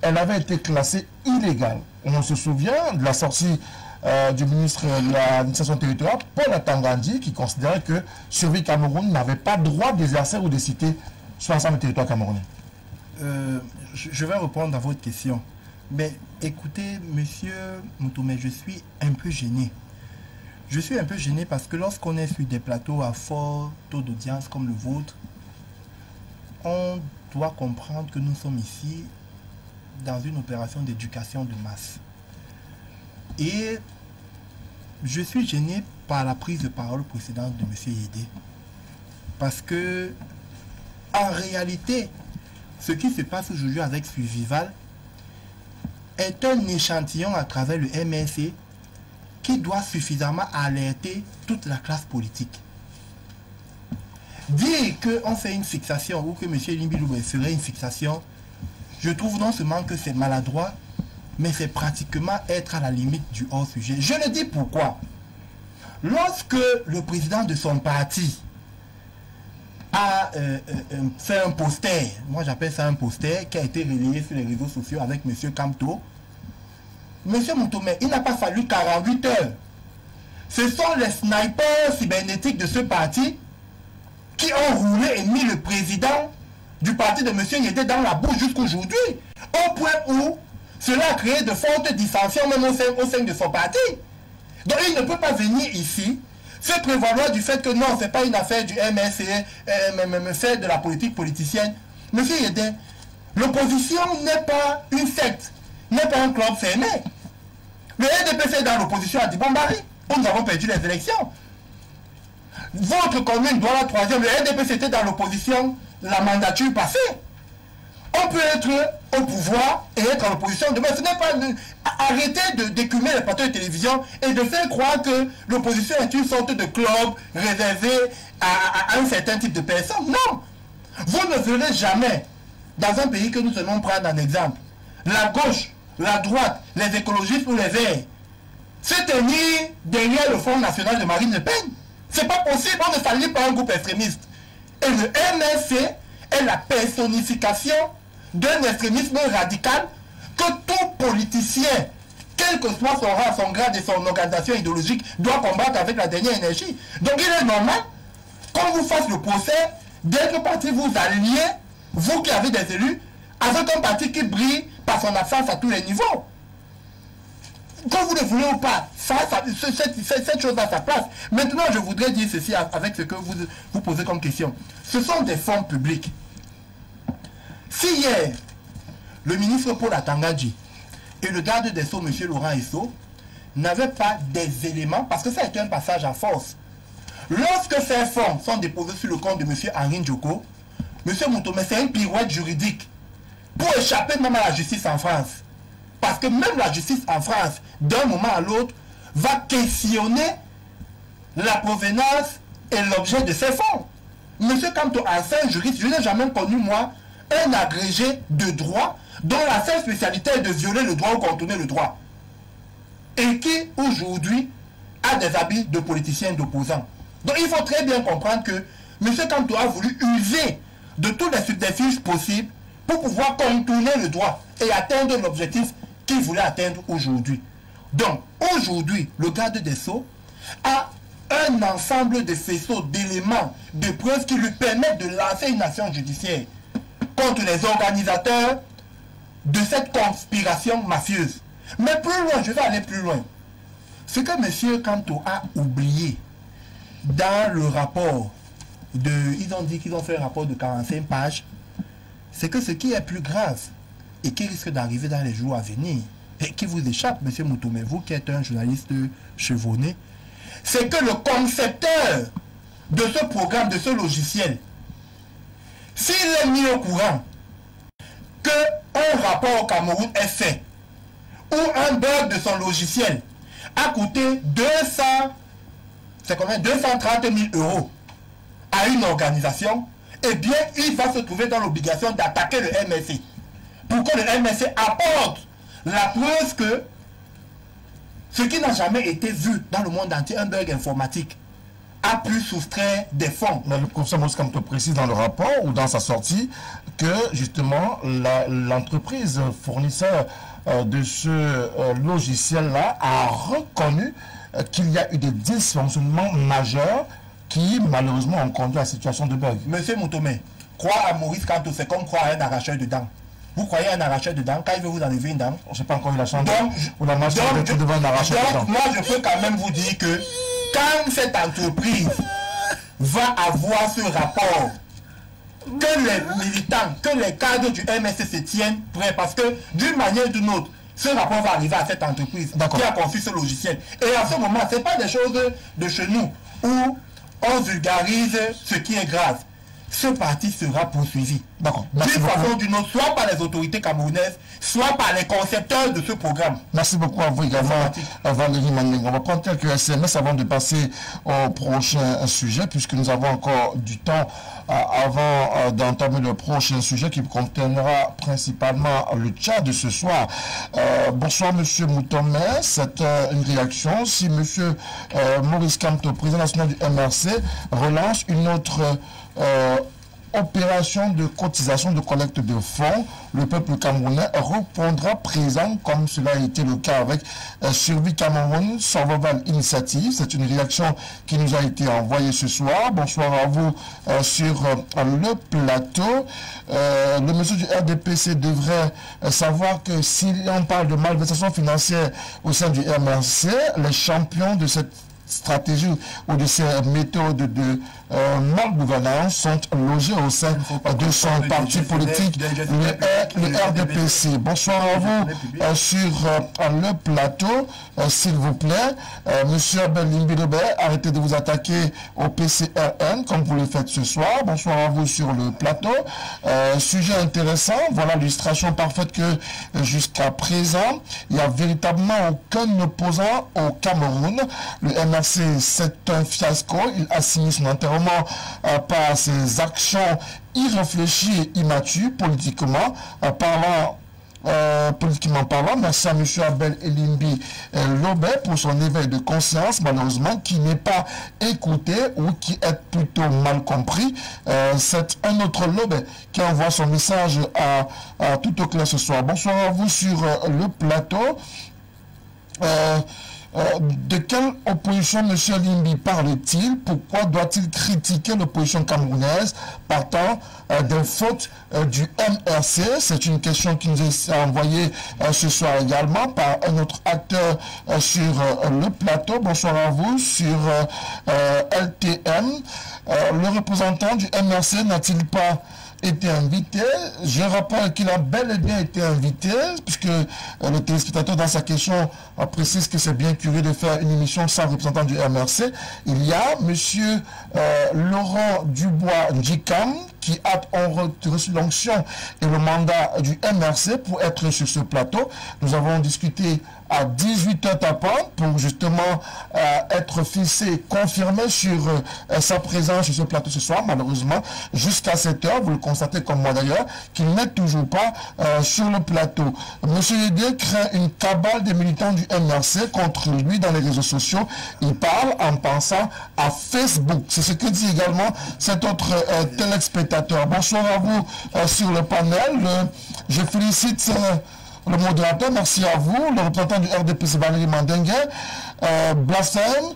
elle avait été classée illégale? On se souvient de la sortie du ministre de l'administration territoriale, Paul Atangandi, qui considérait que Survie Cameroun n'avait pas droit d'exercer ou de citer sur l'ensemble du territoire camerounais. Je vais répondre à votre question. Mais écoutez, monsieur Moutoumé, je suis un peu gêné. Je suis un peu gêné parce que lorsqu'on est sur des plateaux à fort taux d'audience comme le vôtre, on doit comprendre que nous sommes ici dans une opération d'éducation de masse. Et je suis gêné par la prise de parole précédente de monsieur Yédé. Parce que, en réalité, ce qui se passe aujourd'hui avec Suivival est un échantillon à travers le MRC qui doit suffisamment alerter toute la classe politique. Dire qu'on fait une fixation ou que M. Limbiloubé ferait une fixation, je trouve non seulement que c'est maladroit, mais c'est pratiquement être à la limite du hors-sujet. Je le dis pourquoi. Lorsque le président de son parti a fait un poster, moi j'appelle ça un poster, qui a été relayé sur les réseaux sociaux avec M. Kamto. M. Moutoumé, il n'a pas fallu 48 heures. Ce sont les snipers cybernétiques de ce parti qui ont roulé et mis le président du parti de M. Yédé dans la bouche jusqu'aujourd'hui, au point où cela a créé de fortes dissensions même au sein de son parti. Donc il ne peut pas venir ici se prévaloir du fait que non, ce n'est pas une affaire du MSC, faire de la politique politicienne. Monsieur Yédé, l'opposition n'est pas une secte, n'est pas un club fermé. Le RDPC est dans l'opposition à Dibambari, où nous avons perdu les élections. Votre commune doit la troisième, le RDPC était dans l'opposition la mandature passée. On peut être au pouvoir et être en opposition demain. Ce n'est pas arrêter d'écumer les plateaux de télévision et de faire croire que l'opposition est une sorte de club réservé à un certain type de personnes. Non. Vous ne verrez jamais, dans un pays que nous allons prendre en exemple, la gauche, la droite, les écologistes ou les verts, se tenir derrière le Front National de Marine Le Pen. C'est pas possible, on ne s'allie pas un groupe extrémiste. Et le MSC est la personnification d'un extrémisme radical que tout politicien, quel que soit son rang, son grade et son organisation idéologique, doit combattre avec la dernière énergie. Donc il est normal qu'on vous fasse le procès d'être parti vous allier, vous qui avez des élus, avec un parti qui brille par son absence à tous les niveaux. Quand vous le voulez ou pas, cette chose a sa place. Maintenant, je voudrais dire ceci avec ce que vous posez comme question. Ce sont des fonds publics. Si hier, le ministre Paul Atangandi et le garde des Sceaux, M. Laurent Esso, n'avaient pas des éléments, parce que ça a été un passage à force. Lorsque ces fonds sont déposés sur le compte de M. Henri Ndjoko, M. Moutoumé, c'est une pirouette juridique pour échapper même à la justice en France. Parce que même la justice en France, d'un moment à l'autre, va questionner la provenance et l'objet de ces fonds. Monsieur Kamto, ancien juriste, je n'ai jamais connu, moi, un agrégé de droit dont la seule spécialité est de violer le droit ou contourner le droit. Et qui, aujourd'hui, a des habits de politicien d'opposant. Donc il faut très bien comprendre que monsieur Kamto a voulu user de tous les subterfuges possibles pour pouvoir contourner le droit et atteindre l'objectif qu'il voulait atteindre aujourd'hui. Donc, aujourd'hui, le garde des Sceaux a un ensemble de faisceaux, d'éléments, de preuves qui lui permettent de lancer une action judiciaire contre les organisateurs de cette conspiration mafieuse. Mais plus loin, je vais aller plus loin. Ce que M. Kamto a oublié dans le rapport ils ont dit qu'ils ont fait un rapport de 45 pages, c'est que ce qui est plus grave et qui risque d'arriver dans les jours à venir, et qui vous échappe, M. Moutoumé, vous qui êtes un journaliste chevronné, c'est que le concepteur de ce programme, de ce logiciel, s'il est mis au courant qu'un rapport au Cameroun est fait, ou un bug de son logiciel a coûté 230 000 € à une organisation, eh bien, il va se trouver dans l'obligation d'attaquer le MSC pour que le MSC apporte la preuve que ce qui n'a jamais été vu dans le monde entier, un bug informatique, a pu soustraire des fonds. Mais le professeur Maurice Kamto précise dans le rapport ou dans sa sortie que justement l'entreprise fournisseur de ce logiciel-là a reconnu qu'il y a eu des dysfonctionnements majeurs qui malheureusement ont conduit à la situation de bug. Monsieur Moutoumé, croire à Maurice Kamto, c'est comme croire à un arracheur de dents. Vous croyez à un arracheur de dents, quand il veut vous enlever une dent, je n'ai pas encore eu la chance ou la machine d'être devant un arracheur de dents. Moi, je peux quand même vous dire que quand cette entreprise va avoir ce rapport, que les militants, que les cadres du MSC se tiennent prêts, parce que d'une manière ou d'une autre, ce rapport va arriver à cette entreprise qui a conçu ce logiciel. Et en ce moment, ce n'est pas des choses de chez nous où on vulgarise ce qui est grave. Ce parti sera poursuivi. D'une façon ou d'une autre, soit par les autorités camerounaises, soit par les concepteurs de ce programme. Merci beaucoup à vous également, Valérie Manding. On va prendre quelques SMS avant de passer au prochain sujet, puisque nous avons encore du temps avant d'entamer le prochain sujet qui contiendra principalement le chat de ce soir. Bonsoir, Monsieur Moutomé. C'est une réaction. Si Monsieur Maurice Kamto, président national du MRC, relance une autre opération de cotisation de collecte de fonds, le peuple camerounais répondra présent, comme cela a été le cas avec Survie Cameroun Survival Initiative. C'est une réaction qui nous a été envoyée ce soir. Bonsoir à vous sur le plateau. Le monsieur du RDPC devrait savoir que si on parle de malversation financière au sein du MRC, les champions de cette stratégie ou de ces méthodes de mal-gouvernance sont logés au sein de son parti politique, le RDPC. Bonsoir à vous sur le plateau, s'il vous plaît. Monsieur Abel Limbidobe, arrêtez de vous attaquer au PCRN comme vous le faites ce soir. Bonsoir à vous sur le plateau. Sujet intéressant, voilà l'illustration parfaite que jusqu'à présent, il n'y a véritablement aucun opposant au Cameroun. Le MRC, c'est un fiasco. Il a signé son enterrement par ses actions irréfléchies et immatures politiquement parlant. Merci à M. Abel Elimbi Lobé pour son éveil de conscience, malheureusement, qui n'est pas écouté ou qui est plutôt mal compris. C'est un autre Lobé qui envoie son message à tout au clair ce soir. Bonsoir à vous sur le plateau. De quelle opposition M. Limbi parle-t-il? Pourquoi doit-il critiquer l'opposition camerounaise partant des fautes du MRC? C'est une question qui nous est envoyée ce soir également par un autre acteur sur le plateau. Bonsoir à vous sur LTM. Le représentant du MRC n'a-t-il pas été invité? Je rappelle qu'il a bel et bien été invité, puisque le téléspectateur dans sa question précise que c'est bien curieux de faire une émission sans représentant du MRC. Il y a monsieur Laurent Dubois Njikam qui a reçu l'onction et le mandat du MRC pour être sur ce plateau. Nous avons discuté à 18h tapant pour justement être fixé, confirmé sur sa présence sur ce plateau ce soir. Malheureusement, jusqu'à 7h, vous le constatez comme moi d'ailleurs, qu'il n'est toujours pas sur le plateau. Monsieur Yedé craint une cabale des militants du MRC contre lui dans les réseaux sociaux. Il parle en pensant à Facebook. C'est ce que dit également cet autre téléspectateur. Bonsoir à vous sur le panel. Je félicite le modérateur, merci à vous, le représentant du RDPC Valérie Mandengue, blasphème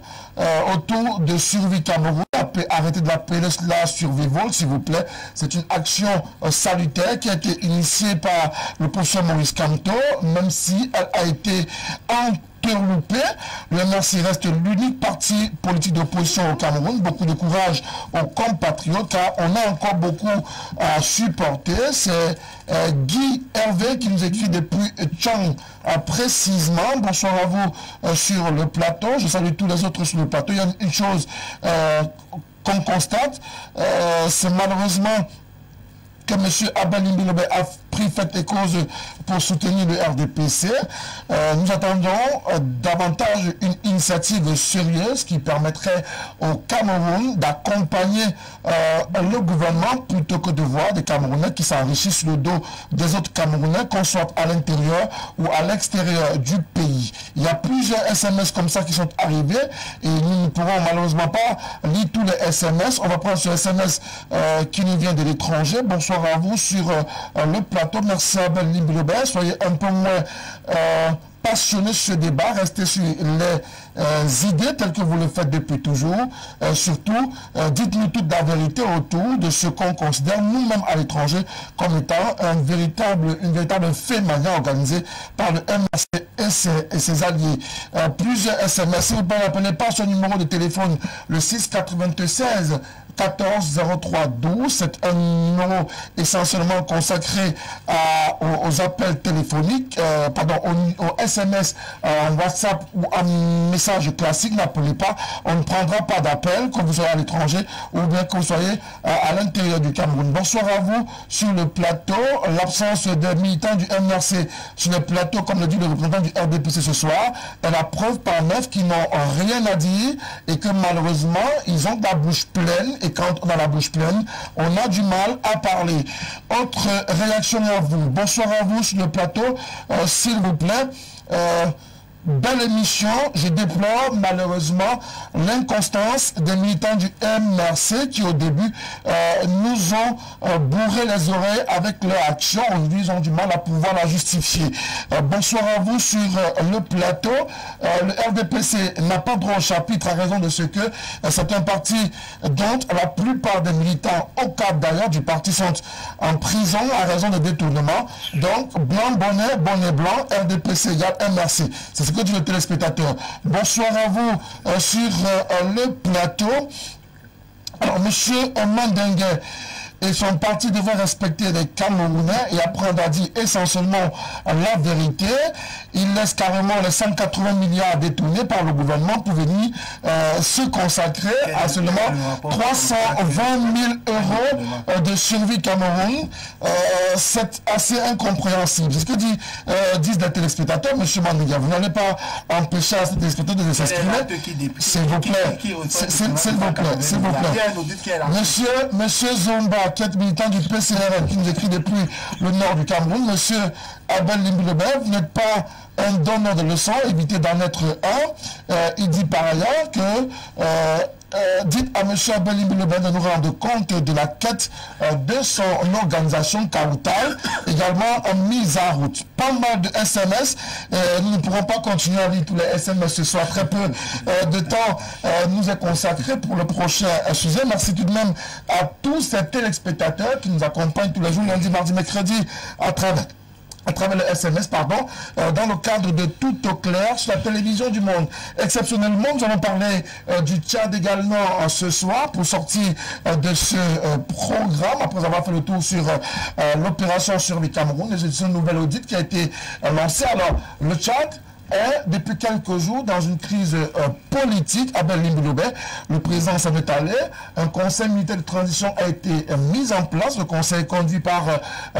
autour de Survie Cameroun. Arrêtez de l'appeler la survival, s'il vous plaît. C'est une action salutaire qui a été initiée par le professeur Maurice Kamto, même si elle a été interloupée. Le MRC reste l'unique parti politique d'opposition au Cameroun. Beaucoup de courage aux compatriotes, car on a encore beaucoup à supporter. C'est Guy Hervé qui nous écrit depuis Tchang précisément. Bonsoir à vous sur le plateau. Je salue tous les autres sur le plateau. Il y a une chose qu'on constate, c'est malheureusement que M. Abel Limbilobé a pris fait et cause pour soutenir le RDPC. Nous attendons davantage une initiative sérieuse qui permettrait au Cameroun d'accompagner le gouvernement plutôt que de voir des Camerounais qui s'enrichissent sur le dos des autres Camerounais, qu'on soit à l'intérieur ou à l'extérieur du pays. Il y a plusieurs SMS comme ça qui sont arrivés et nous ne pourrons malheureusement pas lire tous les SMS. On va prendre ce SMS qui nous vient de l'étranger. Bonsoir à vous sur le plateau. Merci à Abel Limbilobé. Soyez un peu moins passionné sur ce débat, restez sur les idées telles que vous le faites depuis toujours. Surtout, dites-nous toute la vérité autour de ce qu'on considère nous-mêmes à l'étranger comme étant une véritable fait manière organisée par le MRC et ses alliés. Plusieurs SMS, si vous ne rappelez pas ce numéro de téléphone, le 696 14 03 12, c'est un numéro essentiellement consacré aux appels téléphoniques, aux SMS, en WhatsApp ou en message classique. N'appelez pas, on ne prendra pas d'appel, que vous soyez à l'étranger ou bien que vous soyez à l'intérieur du Cameroun. Bonsoir à vous sur le plateau. L'absence des militants du MRC sur le plateau, comme le dit le représentant du RDPC ce soir, est la preuve par neuf qu'ils n'ont rien à dire et que malheureusement, ils ont la bouche pleine. Et quand on a la bouche pleine, on a du mal à parler. Autre réaction à vous. Bonsoir à vous sur le plateau, s'il vous plaît. Belle émission, je déplore malheureusement l'inconstance des militants du MRC qui au début nous ont bourré les oreilles avec leur action. Aujourd'hui, ils ont du mal à pouvoir la justifier. Bonsoir à vous sur le plateau. Le RDPC n'a pas droit au chapitre à raison de ce que c'est un parti dont la plupart des militants, au cadre d'ailleurs du parti, sont en prison à raison de détournement. Donc, blanc, bonnet, bonnet blanc, RDPC égale MRC. C'est ce que dit le téléspectateur. Bonsoir à vous sur le plateau. Alors, monsieur Mandengue et son parti devrait respecter les Camerounais et apprendre à dire essentiellement la vérité. Il laisse carrément les 180 milliards détournés par le gouvernement pour venir se consacrer à seulement 320 000 euros de survie Cameroun. C'est assez incompréhensible. C'est ce que disent les téléspectateurs. Monsieur Mandengue, vous n'allez pas empêcher à ces téléspectateurs de s'exprimer. S'il vous plaît. S'il vous plaît. S'il vous plaît. Monsieur Zomba, qui est militant du PCRN, qui nous écrit depuis le nord du Cameroun. Monsieur Abel Limbilobé, vous n'êtes pas un donneur de leçons, évitez d'en être un. Il dit par ailleurs que dites à M. Abel Limbilobé de nous rendre compte de la quête de son organisation Kaoutal, également mise en route. Pas mal de SMS, nous ne pourrons pas continuer à lire tous les SMS ce soir, très peu de temps nous est consacré pour le prochain sujet. Merci tout de même à tous ces téléspectateurs qui nous accompagnent tous les jours, lundi, mardi, mercredi, à travers le SMS, pardon, dans le cadre de Tout au clair sur la télévision du monde. Exceptionnellement, nous allons parler du Tchad également ce soir pour sortir de ce programme, après avoir fait le tour sur l'opération sur le Cameroun, les nouvelles audits qui a été lancée. Alors, le Tchad est depuis quelques jours dans une crise politique. Abel Limbilobé, le président s'en est allé. Un conseil militaire de transition a été mis en place. Le conseil est conduit par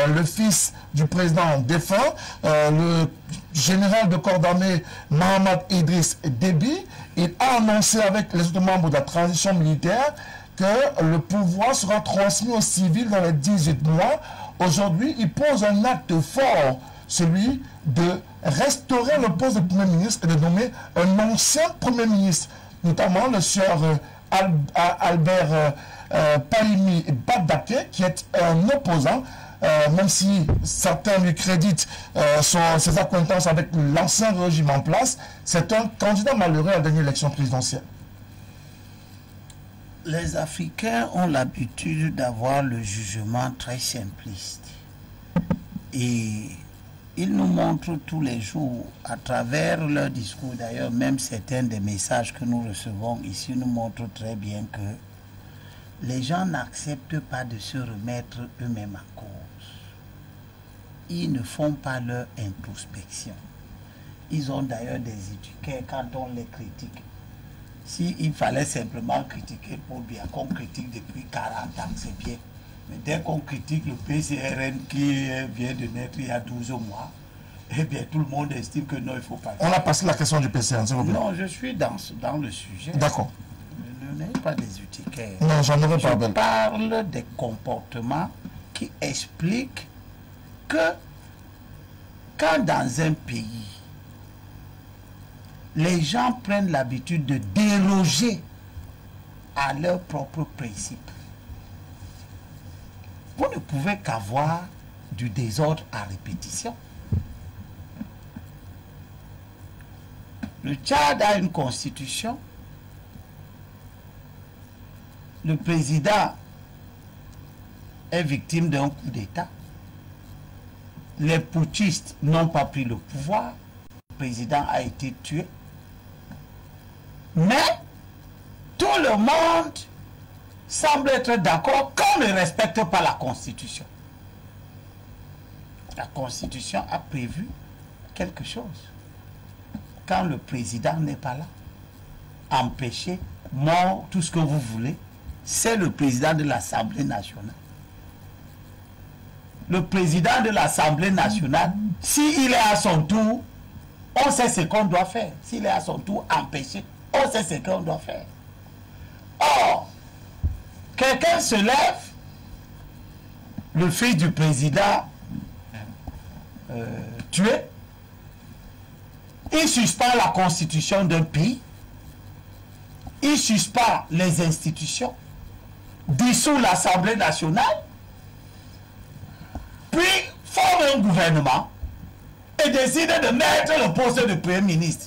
le fils du président défunt, le général de corps d'armée Mohamed Idriss Déby. Il a annoncé avec les autres membres de la transition militaire que le pouvoir sera transmis aux civils dans les 18 mois. Aujourd'hui, il pose un acte fort, celui de restaurer le poste de Premier ministre et de nommer un ancien Premier ministre, notamment le sieur Albert Paimi Badake, qui est un opposant même si certains lui créditent ses acquaintances avec l'ancien régime en place, c'est un candidat malheureux à la dernière élection présidentielle. Les Africains ont l'habitude d'avoir le jugement très simpliste. Et ils nous montrent tous les jours, à travers leurs discours, d'ailleurs, même certains des messages que nous recevons ici nous montrent très bien que les gens n'acceptent pas de se remettre eux-mêmes en cause. Ils ne font pas leur introspection. Ils ont d'ailleurs des étiquettes quand on les critique. S'il fallait simplement critiquer Paul Biya, qu'on critique depuis 40 ans, c'est bien. Mais dès qu'on critique le PCRN qui vient de naître il y a 12 mois, eh bien tout le monde estime que non, il ne faut pas. On a passé la question du PCRN, s'il vous plaît. Non, je suis dans le sujet. D'accord. Ne n'ayez pas des étiquettes. Non, j'en aurais pas. Je parle des comportements qui expliquent que quand dans un pays, les gens prennent l'habitude de déroger à leurs propres principes, vous ne pouvez qu'avoir du désordre à répétition. Le Tchad a une constitution. Le président est victime d'un coup d'État. Les putschistes n'ont pas pris le pouvoir. Le président a été tué. Mais tout le monde semble être d'accord qu'on ne respecte pas la Constitution. La Constitution a prévu quelque chose. Quand le président n'est pas là, empêcher, mort, tout ce que vous voulez, c'est le président de l'Assemblée nationale. Le président de l'Assemblée nationale, s'il est à son tour, on sait ce qu'on doit faire. S'il est à son tour empêché, on sait ce qu'on doit faire. Or, quelqu'un se lève, le fils du président tué, il suspend la constitution d'un pays, il suspend les institutions, dissout l'Assemblée nationale, puis forme un gouvernement et décide de mettre le poste de Premier ministre.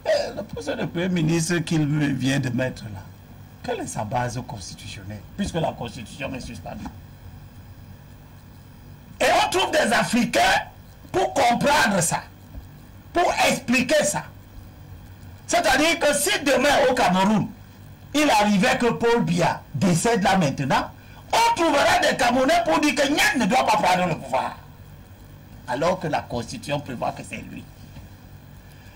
Et le poste de Premier ministre qu'il vient de mettre là, quelle est sa base constitutionnelle, puisque la Constitution est suspendue? Et on trouve des Africains pour comprendre ça, pour expliquer ça. C'est-à-dire que si demain au Cameroun, il arrivait que Paul Biya décède là maintenant, on trouvera des Camerounais pour dire que Niak ne doit pas prendre le pouvoir. Alors que la Constitution prévoit que c'est lui.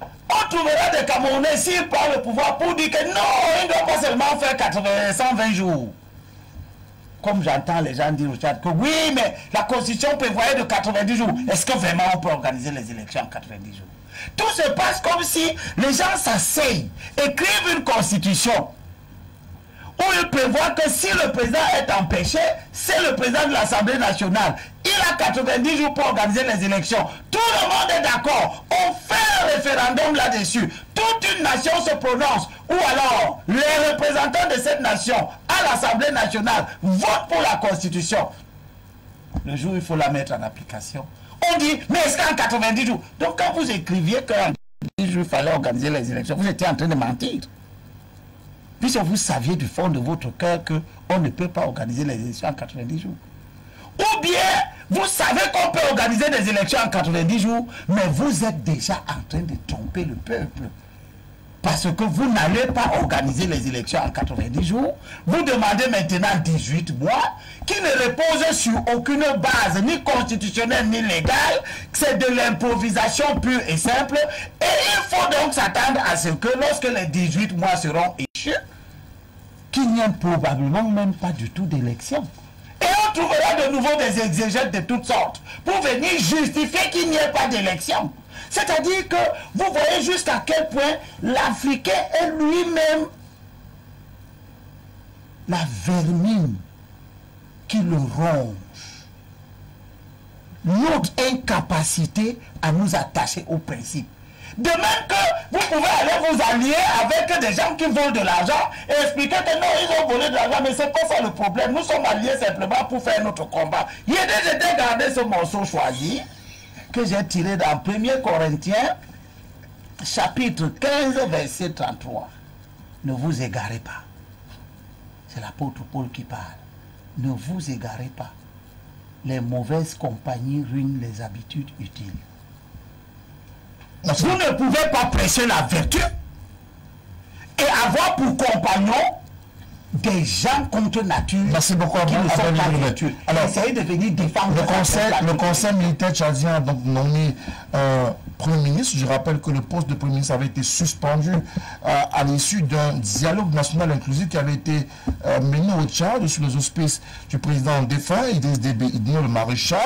On trouvera des Camerounais s'il prend le pouvoir pour dire que non, il ne doit pas seulement faire 120 jours. Comme j'entends les gens dire au Tchad que oui, mais la Constitution prévoyait de 90 jours. Est-ce que vraiment on peut organiser les élections en 90 jours? Tout se passe comme si les gens s'asseyent, écrivent une Constitution où il prévoit que si le président est empêché, c'est le président de l'Assemblée nationale. Il a 90 jours pour organiser les élections. Tout le monde est d'accord. On fait un référendum là-dessus. Toute une nation se prononce. Ou alors, les représentants de cette nation à l'Assemblée nationale votent pour la Constitution. Le jour où il faut la mettre en application, on dit, mais est-ce qu'en 90 jours? Donc quand vous écriviez qu'en 90 jours, il fallait organiser les élections, vous étiez en train de mentir. Puisque vous saviez du fond de votre cœur qu'on ne peut pas organiser les élections en 90 jours. Ou bien, vous savez qu'on peut organiser des élections en 90 jours, mais vous êtes déjà en train de tromper le peuple. Parce que vous n'allez pas organiser les élections en 90 jours. Vous demandez maintenant 18 mois, qui ne repose sur aucune base, ni constitutionnelle, ni légale. C'est de l'improvisation pure et simple. Et il faut donc s'attendre à ce que lorsque les 18 mois seront échus, qu'il n'y ait probablement même pas du tout d'élection. Et on trouvera de nouveau des exégètes de toutes sortes pour venir justifier qu'il n'y ait pas d'élection. C'est-à-dire que vous voyez jusqu'à quel point l'Africain est lui-même la vermine qui le ronge. Notre incapacité à nous attacher aux principes. De même que vous pouvez aller vous allier avec des gens qui volent de l'argent et expliquer que non, ils ont volé de l'argent, mais c'est pas ça le problème. Nous sommes alliés simplement pour faire notre combat. Il y a déjà gardé ce morceau choisi que j'ai tiré dans 1er Corinthiens, chapitre 15, verset 33. Ne vous égarez pas. C'est l'apôtre Paul qui parle. Ne vous égarez pas. Les mauvaises compagnies ruinent les habitudes utiles. Vous ne pouvez pas prêcher la vertu et avoir pour compagnon des gens contre nature. Merci beaucoup, qui ne sont pas vertueux. Alors, essayez de venir défendre le conseil militaire tchadien a donc nommé Premier ministre. Je rappelle que le poste de Premier ministre avait été suspendu à l'issue d'un dialogue national inclusif qui avait été mené au Tchad sous les auspices du président défunt, Idriss Déby Itno, le maréchal.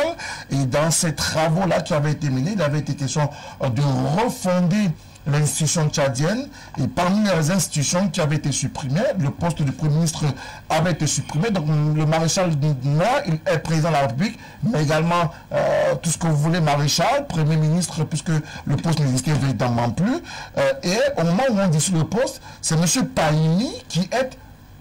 Et dans ces travaux-là qui avaient été menés, il avait été question de refonder l'institution tchadienne, et parmi les institutions qui avaient été supprimées, le poste de Premier ministre avait été supprimé. Donc le maréchal il est président de la République, mais également tout ce que vous voulez, maréchal, Premier ministre, puisque le poste n'existait véritablement plus. Et au moment où on dissout le poste, c'est M. Pahini qui est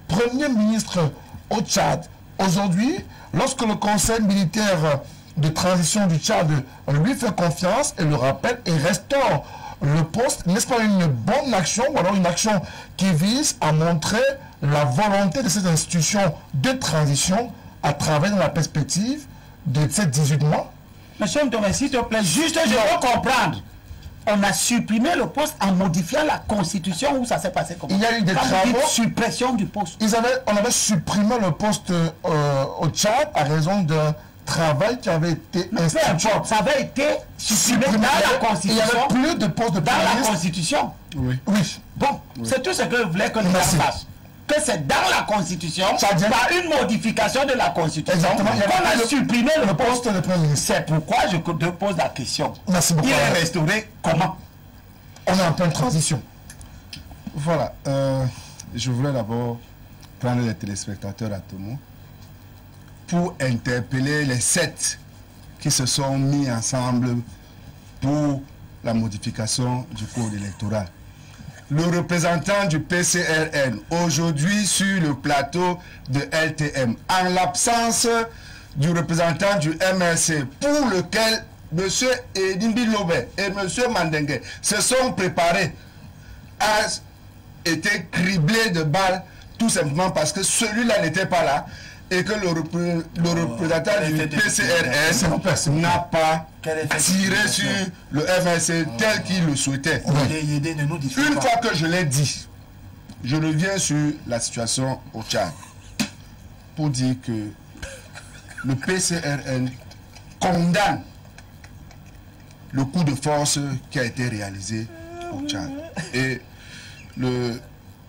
Premier ministre au Tchad. Aujourd'hui, lorsque le conseil militaire de transition du Tchad lui fait confiance et le rappelle et restaure le poste, n'est-ce pas une bonne action ou alors une action qui vise à montrer la volonté de cette institution de transition à travers la perspective de ces 18 mois? Monsieur Ndomé, s'il te plaît, juste je veux comprendre. On a supprimé le poste en modifiant la constitution ou ça s'est passé comment? Il y a eu des travaux. Suppression du poste. On avait supprimé le poste au Tchad à raison de travail qui avait été institué. Ça avait été supprimé dans la Constitution. Il n'y avait plus de poste de dans la Constitution. Oui. Bon, c'est tout ce que je voulais que nous fassions. Que c'est dans la Constitution, par une modification de la Constitution, qu'on a supprimé le poste de Premier ministre. C'est pourquoi je te pose la question. Merci beaucoup. Il est restauré comment? On est en pleine transition. Voilà. Je voulais d'abord prendre les téléspectateurs à Tomo pour interpeller les 7 qui se sont mis ensemble pour la modification du code électoral. Le représentant du PCRN, aujourd'hui sur le plateau de LTM, en l'absence du représentant du MRC, pour lequel M. Edimbi Lobé et M. Mandengue se sont préparés, a été criblé de balles, tout simplement parce que celui-là n'était pas là, et que le représentant du PCRN n'a pas tiré sur le MRC tel qu'il le souhaitait. Une fois que je l'ai dit, je reviens sur la situation au Tchad pour dire que le PCRN condamne le coup de force qui a été réalisé au Tchad. Et le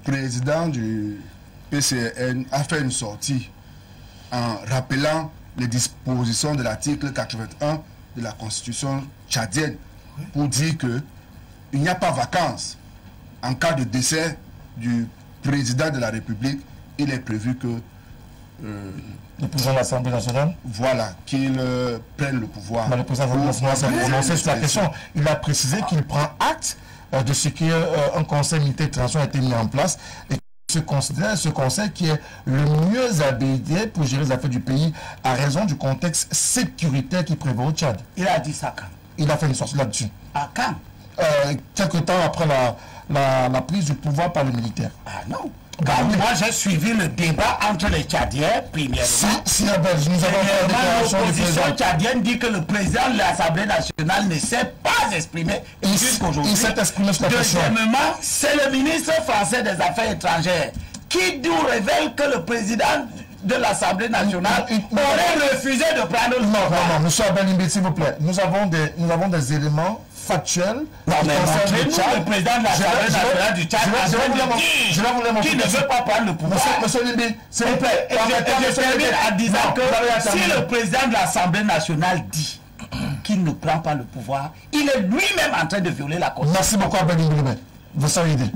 président du PCRN a fait une sortie en rappelant les dispositions de l'article 81 de la Constitution tchadienne pour dire qu'il n'y a pas vacances. En cas de décès du président de la République, il est prévu que le président de l'Assemblée nationale, voilà, qu'il prenne le pouvoir. Mais le président de l'Assemblée nationale s'est prononcé sur la question. Il a précisé qu'il prend acte de ce qu'un conseil militaire de transition a été mis en place et ce conseil qui est le mieux habilité pour gérer les affaires du pays à raison du contexte sécuritaire qui prévaut au Tchad. Il a dit ça quand? Il a fait une sortie là-dessus. À quand? Quelques temps après la prise du pouvoir par les militaires. Ah non. Moi, j'ai suivi le débat entre les Tchadiens, premièrement. Nous avons l'opposition tchadienne dit que le président de l'Assemblée nationale ne s'est pas exprimé jusqu'aujourd'hui. Il s'est exprimé sur la question. Deuxièmement, c'est le ministre français des Affaires étrangères qui nous révèle que le président de l'Assemblée nationale aurait refusé de prendre le pouvoir. Non, monsieur Abelimbe, s'il vous plaît. Nous avons des éléments factuels. Le président de l'Assemblée nationale du Tchad qui ne veut pas prendre le pouvoir. Monsieur Limbi, s'il vous plaît. Et je termine en disant que si le président de l'Assemblée nationale dit qu'il ne prend pas le pouvoir, il est lui-même en train de violer la Constitution. Merci beaucoup, Abelimbe. Vous savez aider.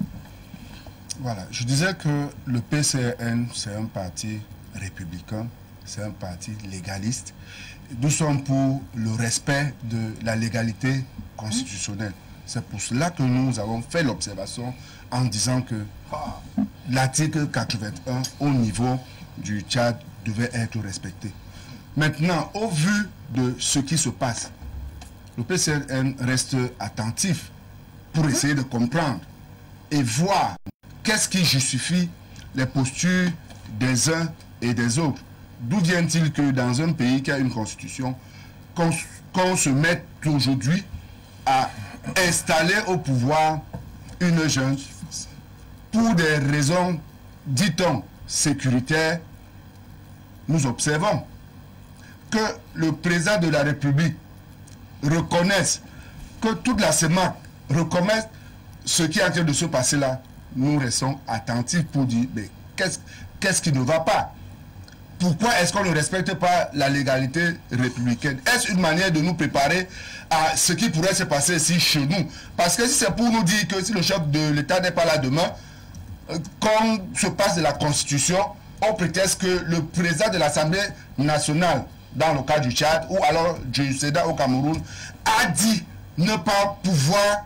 Voilà, je disais que le PCRN, c'est un parti républicain, c'est un parti légaliste. Nous sommes pour le respect de la légalité constitutionnelle. C'est pour cela que nous avons fait l'observation en disant que l'article 81 au niveau du Tchad devait être respecté. Maintenant, au vu de ce qui se passe, le PCN reste attentif pour essayer de comprendre et voir qu'est-ce qui justifie les postures des uns et des autres. D'où vient-il que dans un pays qui a une constitution, qu'on se mette aujourd'hui à installer au pouvoir une jeune pour des raisons, dit-on, sécuritaires? Nous observons que le président de la République reconnaisse, que toute la CEMAC reconnaisse ce qui est en train de se passer là. Nous restons attentifs pour dire, mais qu'est-ce qui ne va pas? Pourquoi est-ce qu'on ne respecte pas la légalité républicaine? Est-ce une manière de nous préparer à ce qui pourrait se passer ici chez nous? Parce que si c'est pour nous dire que si le chef de l'État n'est pas là demain, comme se passe de la Constitution, on prétexte que le président de l'Assemblée nationale, dans le cas du Tchad, ou alors du SEDA au Cameroun, a dit ne pas pouvoir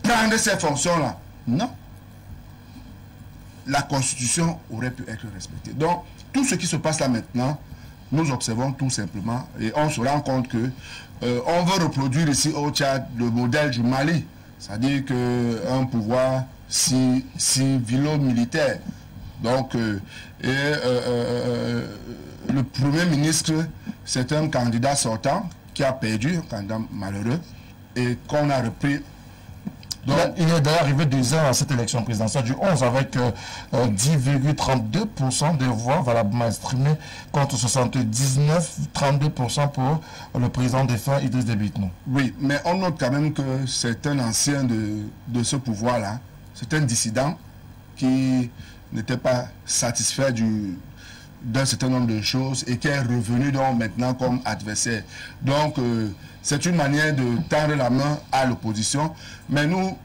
prendre ces fonctions-là. Non. La Constitution aurait pu être respectée. Donc, tout ce qui se passe là maintenant, nous observons tout simplement et on se rend compte que on veut reproduire ici au Tchad le modèle du Mali, c'est-à-dire qu'un pouvoir civilo-militaire. Donc, le Premier ministre, c'est un candidat sortant qui a perdu, un candidat malheureux, et qu'on a repris. Donc, il est d'ailleurs arrivé 2 ans à cette élection présidentielle du 11 avec 10,32% des voix valablement exprimées contre 79,32% pour le président défunt Idriss Déby Itno. Oui, mais on note quand même que c'est un ancien de ce pouvoir-là. C'est un dissident qui n'était pas satisfait d'un certain nombre de choses et qui est revenu donc maintenant comme adversaire. Donc, c'est une manière de tendre la main à l'opposition. Mais nous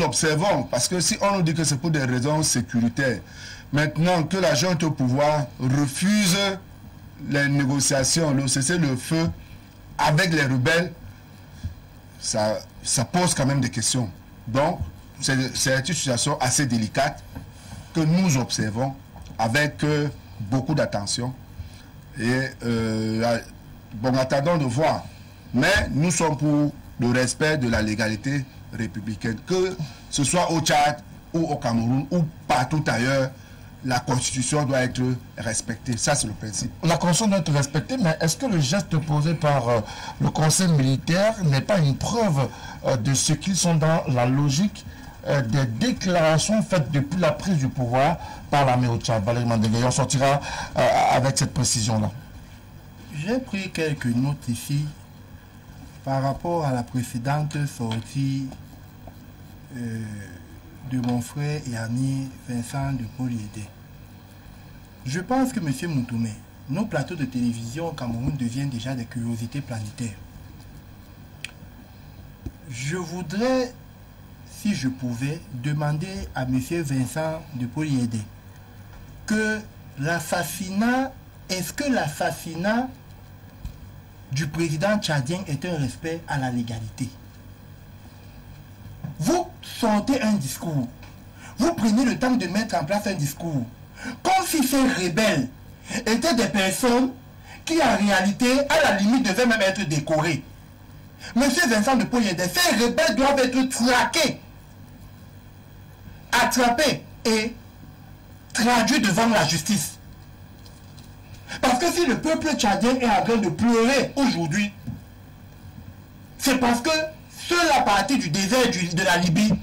observons, parce que si on nous dit que c'est pour des raisons sécuritaires, maintenant que la junte au pouvoir refuse les négociations, le cessez-le-feu avec les rebelles, ça pose quand même des questions. Donc, c'est une situation assez délicate que nous observons avec beaucoup d'attention. Et bon, attendons de voir. Mais nous sommes pour le respect de la légalité républicaine. Que ce soit au Tchad ou au Cameroun ou partout ailleurs, la Constitution doit être respectée. Ça, c'est le principe. La Constitution doit être respectée, mais est-ce que le geste posé par le Conseil militaire n'est pas une preuve de ce qu'ils sont dans la logique des déclarations faites depuis la prise du pouvoir par l'armée au Tchad? Valérie Mandengui, on sortira avec cette précision-là. J'ai pris quelques notes ici par rapport à la précédente sortie de mon frère et ami Vincent de Poliédé. Je pense que M. Moutoumé, nos plateaux de télévision au Cameroun deviennent déjà des curiosités planétaires. Je voudrais, si je pouvais, demander à M. Vincent de Poliédé que l'assassinat, est-ce que l'assassinat du président tchadien est un respect à la légalité? Vous sortez un discours, vous prenez le temps de mettre en place un discours, comme si ces rebelles étaient des personnes qui en réalité, à la limite, devaient même être décorées. Monsieur Vincent de Poliédé, ces rebelles doivent être traqués, attrapés et traduits devant la justice. Parce que si le peuple tchadien est en train de pleurer aujourd'hui, c'est parce que ceux la partie du désert de la Libye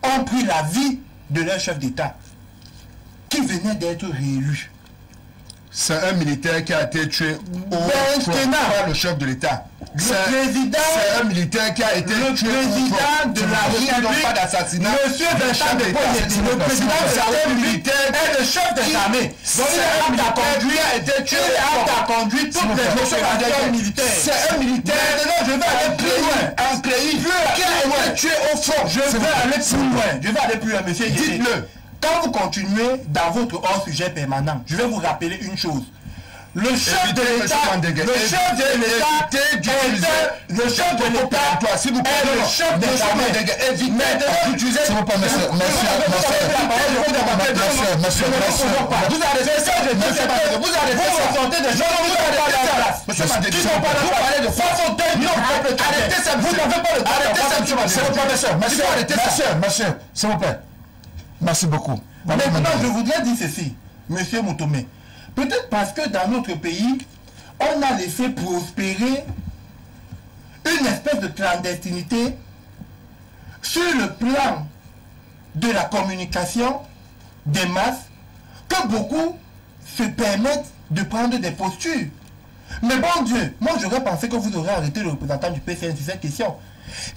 ont pris la vie de leur chef d'État qui venait d'être réélu. C'est un militaire qui a été tué par le chef de l'État. C'est un militaire qui a été tué président de la République, pas d'assassinat. Monsieur Vincent de Poliédé, le président de la République est le chef des armées. Donc il a été tué et a conduit toutes les opérations militaires. C'est un militaire. Maintenant, je vais aller plus loin. Un pays qui a été tué au front. Je vais aller plus loin. Je vais aller plus loin, monsieur. Dites-le. Quand vous continuez dans votre hors-sujet permanent, je vais vous rappeler une chose. Le chef de l'État, s'il vous plaît, le chef de l'État, évitez d'utiliser. S'il vous plaît, monsieur. Vous arrêtez ça, vous arrêtez ça. Vous sortez des gens Monsieur Mandégué, vous parlez de façon technique. Arrêtez ça, vous n'avez pas le droit. Arrêtez ça, monsieur, s'il vous plaît. Merci beaucoup. Maintenant, je voudrais dire ceci, monsieur Moutomé. Peut-être parce que dans notre pays, on a laissé prospérer une espèce de clandestinité sur le plan de la communication des masses, que beaucoup se permettent de prendre des postures. Mais bon Dieu, moi j'aurais pensé que vous aurez arrêté le représentant du PCN sur cette question.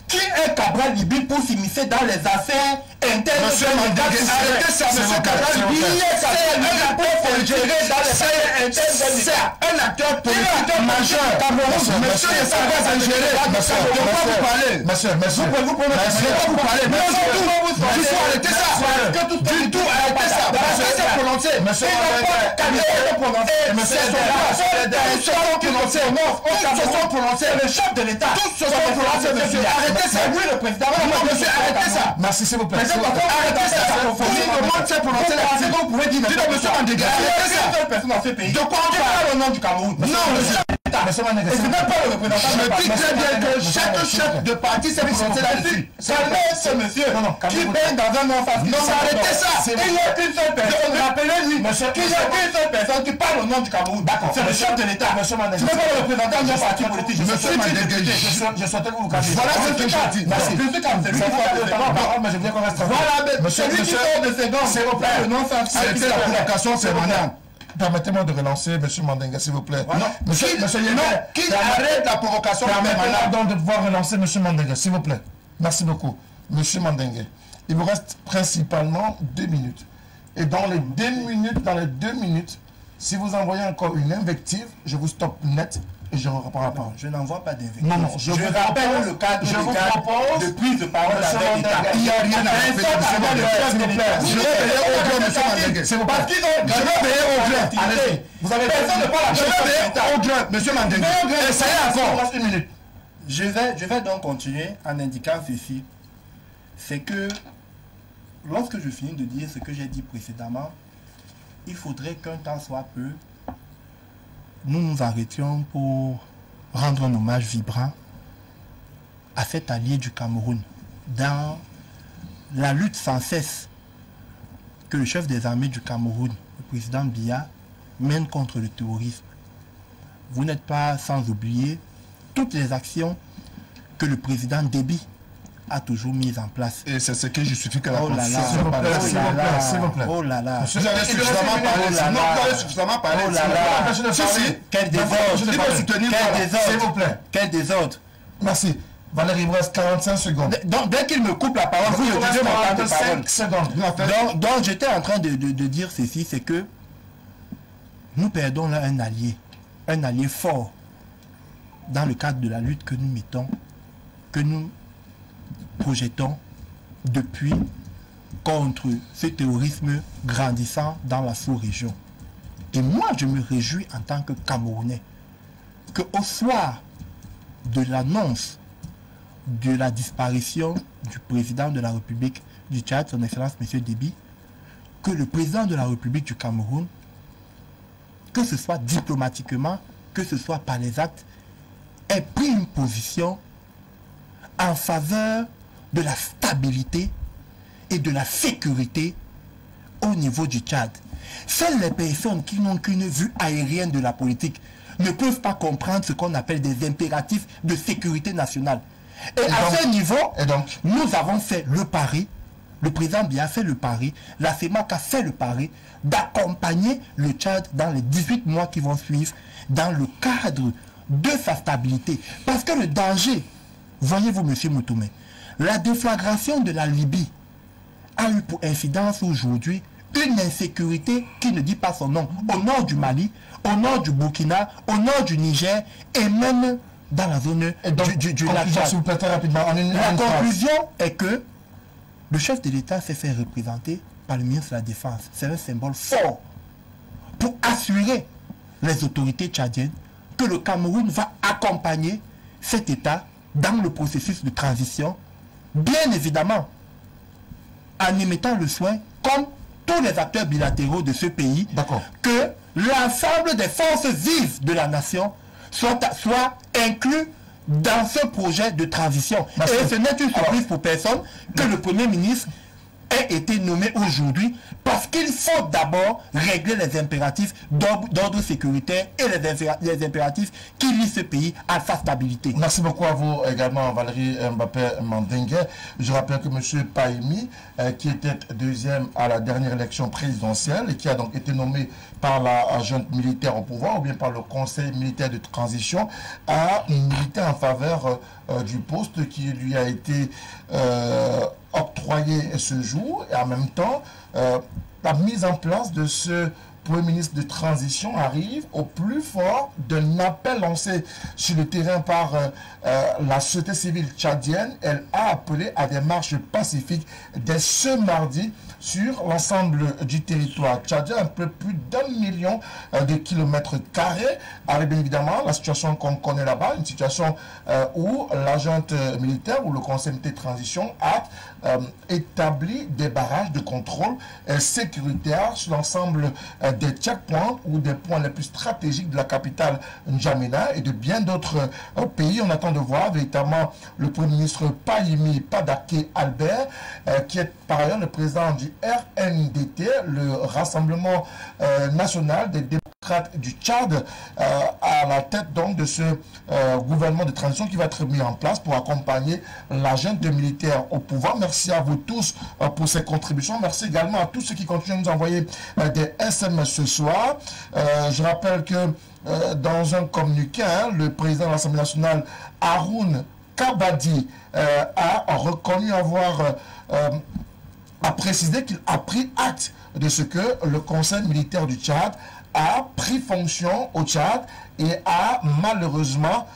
Qui est Cabral Libye pour s'immiscer dans les affaires internes? Monsieur Mandégué, arrêtez ça, monsieur Cabral Libye. C'est un acteur politique majeur. Monsieur, il s'en va s'ingérer. Monsieur, vous parlez. Il faut arrêter ça. Du tout, arrêtez ça. Arrêtez de prononcer. Monsieur, le chef de l'État. Tous se sont prononcés, monsieur. Arrêtez ça. Oui, le président. Non, monsieur, arrêtez ça. Merci, s'il vous plaît. Arrêtez ça. Tout le monde s'est prononcé là-dessus. Vous pouvez dire, monsieur Mandégué, arrêtez ça. Seule personne dans ce pays. De quoi on parle au nom du Cameroun? Non, monsieur. Et c'est même pas le représentant. Je me dis très bien que chaque chef de parti s'est prononcé là-dessus. Ce monsieur qui baigne dans un non-face. Non, arrêtez ça. Il n'y a qu'une seule personne, rappelez-lui, qu'il n'y a qu'une seule personne qui parle au nom du Cameroun. C'est le chef de l'État. Ce n'est pas le représentant d'un parti politique. Monsieur Mandégué, je souhaitais que vous calmiez. voilà ce que je dis. Merci. Je suis calme, c'est lui qui parle de parole, mais je voulais qu'on reste tranquille. Voilà, c'est lui qui sort de ses gants. S'il vous plaît. Le non-sens. arrêtez la provocation, c'est maintenant. Permettez-moi de relancer M. Mandégué, s'il vous plaît. Monsieur Qui arrête la provocation? Permettez-moi donc de pouvoir relancer M. Mandégué, s'il vous plaît. Merci beaucoup. M. Mandégué, il vous reste principalement 2 minutes. Et dans les 2 minutes, si vous envoyez encore une invective, je vous stoppe net et je ne reprends la parole. Je n'envoie pas d'invective. Non, je vous rappelle le cadre de prise de parole avec l'État. Il n'y a rien à rappeler, s'il vous plaît. Je vais payer au grain, monsieur Mandégué. Parce qu'ils ont... Je vais payer au grain. Allez-y. Vous avez personne ne parle. Je vais payer au grain, monsieur Mandégué. Essayez encore. Une minute. Je vais donc continuer en indiquant ceci. C'est que lorsque je finis de dire ce que j'ai dit précédemment, il faudrait qu'un temps soit peu, nous nous arrêtions pour rendre un hommage vibrant à cet allié du Cameroun dans la lutte sans cesse que le chef des armées du Cameroun, le président Biya, mène contre le terrorisme. Vous n'êtes pas sans oublier toutes les actions que le président Déby a toujours mises en place. Et c'est ce qui justifie que la Constitution... S'il vous plaît. Oh là là. Vous avez suffisamment parlé. Sinon, vous avez suffisamment parlé. Oh là là. Quel désordre. S'il vous plaît. Quel désordre. Merci. Valérie, il vous reste 45 secondes. Donc, dès qu'il me coupe la parole, vous utilisez mon temps de parole. 5 secondes. Donc j'étais en train de dire ceci, c'est que nous perdons là un allié fort dans le cadre de la lutte que nous mettons, que nous projetons depuis contre ce terrorisme grandissant dans la sous-région. Et moi, je me réjouis en tant que Camerounais qu'au soir de l'annonce de la disparition du président de la République du Tchad, son Excellence M. Déby, que le président de la République du Cameroun, que ce soit diplomatiquement, que ce soit par les actes, ait pris une position en faveur de la stabilité et de la sécurité au niveau du Tchad. Seules les personnes qui n'ont qu'une vue aérienne de la politique ne peuvent pas comprendre ce qu'on appelle des impératifs de sécurité nationale. Et à ce niveau, nous avons fait le pari, le président Biya a fait le pari, la CEMAC a fait le pari d'accompagner le Tchad dans les 18 mois qui vont suivre dans le cadre de sa stabilité. Parce que le danger, voyez-vous, M. Moutoumé, la déflagration de la Libye a eu pour incidence aujourd'hui une insécurité qui ne dit pas son nom. Au nord du Mali, au nord du Burkina, au nord du Niger et même dans la zone du lac Tchad. La conclusion est que le chef de l'État s'est fait représenter par le ministre de la Défense. C'est un symbole fort pour assurer les autorités tchadiennes que le Cameroun va accompagner cet État dans le processus de transition, bien évidemment, en émettant le soin, comme tous les acteurs bilatéraux de ce pays, que l'ensemble des forces vives de la nation soient inclus dans ce projet de transition. Et ce n'est une surprise pour personne que le Premier ministre ait été nommé aujourd'hui, parce qu'il faut d'abord régler les impératifs d'ordre sécuritaire et les impératifs qui lient ce pays à sa stabilité. Merci beaucoup à vous également, Valérie Mbappé-Mandingue. Je rappelle que M. Pahimi, qui était deuxième à la dernière élection présidentielle et qui a donc été nommé par la junte militaire au pouvoir ou bien par le conseil militaire de transition, a milité en faveur du poste qui lui a été octroyé ce jour, et en même temps la mise en place de ce Premier ministre de transition arrive au plus fort d'un appel lancé sur le terrain par la société civile tchadienne. Elle a appelé à des marches pacifiques dès ce mardi sur l'ensemble du territoire tchadien, un peu plus d'1 million de kilomètres carrés, avec bien évidemment la situation qu'on connaît là-bas, une situation où la junte militaire ou le conseil militaire de transition a établi des barrages de contrôle sécuritaire sur l'ensemble des checkpoints ou des points les plus stratégiques de la capitale N'Djamena et de bien d'autres pays. On attend de voir véritablement le Premier ministre Pahimi Padaké Albert, qui est par ailleurs le président du RNDT, le Rassemblement national des démocrates du Tchad, à la tête donc de ce gouvernement de transition qui va être mis en place pour accompagner la junte militaire au pouvoir. Merci à vous tous pour ces contributions. Merci également à tous ceux qui continuent de nous envoyer des SMS ce soir. Je rappelle que dans un communiqué, le président de l'Assemblée nationale, Haroun Kabadi, a reconnu avoir a précisé qu'il a pris acte de ce que le Conseil militaire du Tchad a pris fonction au Tchad et a malheureusement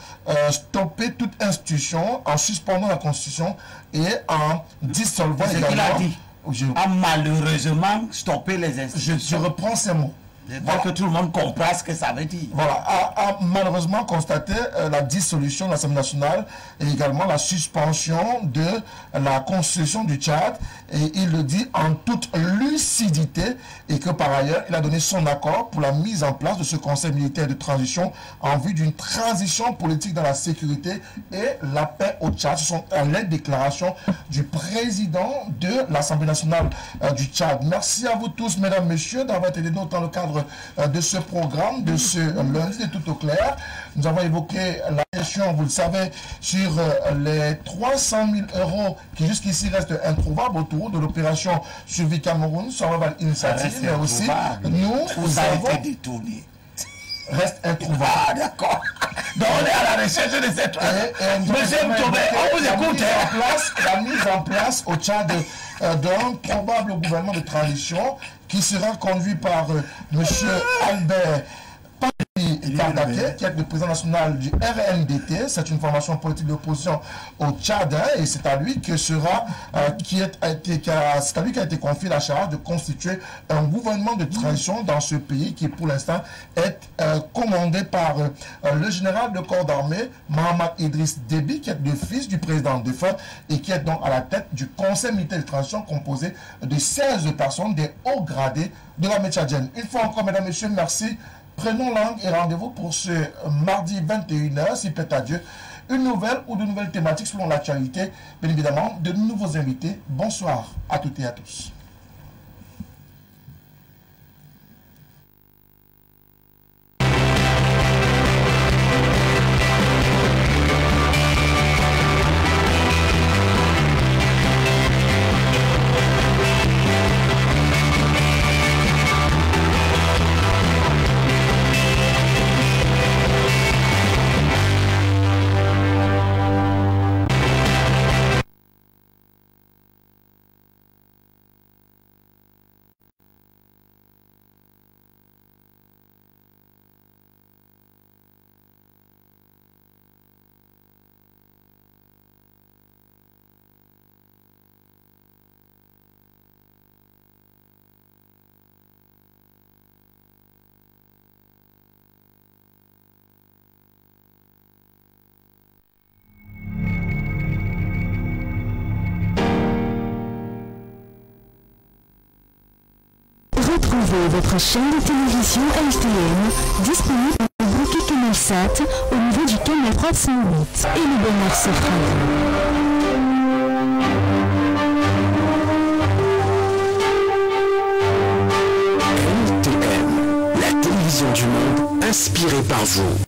stoppé toute institution en suspendant la Constitution et en dissolvant également... Ce qu'il a dit, a malheureusement stoppé les institutions. Je reprends ces mots. Pour que tout le monde comprenne ce que ça veut dire. Voilà, a malheureusement constaté la dissolution de l'Assemblée nationale et également la suspension de la constitution du Tchad. Et il le dit en toute lucidité et que par ailleurs, il a donné son accord pour la mise en place de ce conseil militaire de transition en vue d'une transition politique dans la sécurité et la paix au Tchad. Ce sont les déclarations du président de l'Assemblée nationale du Tchad. Merci à vous tous, mesdames, messieurs, d'avoir été dans le cadre de ce programme, de ce lundi de tout au clair. Nous avons évoqué la question, vous le savez, sur les 300 000 € qui jusqu'ici restent introuvables autour de l'opération Survie Cameroun, Survival Initiative, mais aussi nous avons détourné. Reste introuvable. Ah, d'accord. Donc on est à la recherche de cette... Monsieur Mtoubé, on vous écoute. La mise en place au Tchad d'un probable gouvernement de transition qui sera conduit par M. Albert Padaké, qui est le président national du RNDT. C'est une formation politique d'opposition au Tchad, et c'est à lui que sera c'est à lui qu'a été confié la charge de constituer un gouvernement de transition dans ce pays qui pour l'instant est commandé par le général de corps d'armée Mohamed Idriss Déby, qui est le fils du président défunt et qui est donc à la tête du conseil militaire de transition composé de 16 personnes, des hauts gradés de l'armée tchadienne. Une fois encore, mesdames et messieurs, merci. Prenons langue et rendez-vous pour ce mardi 21h, si plaît à Dieu, une nouvelle ou de nouvelles thématiques selon l'actualité, bien évidemment, de nouveaux invités. Bonsoir à toutes et à tous. Retrouvez votre chaîne de télévision LTN disponible au bouquet CanalSat au niveau du canal 308 et le bonheur s'offre. LTN, la télévision du monde inspirée par vous.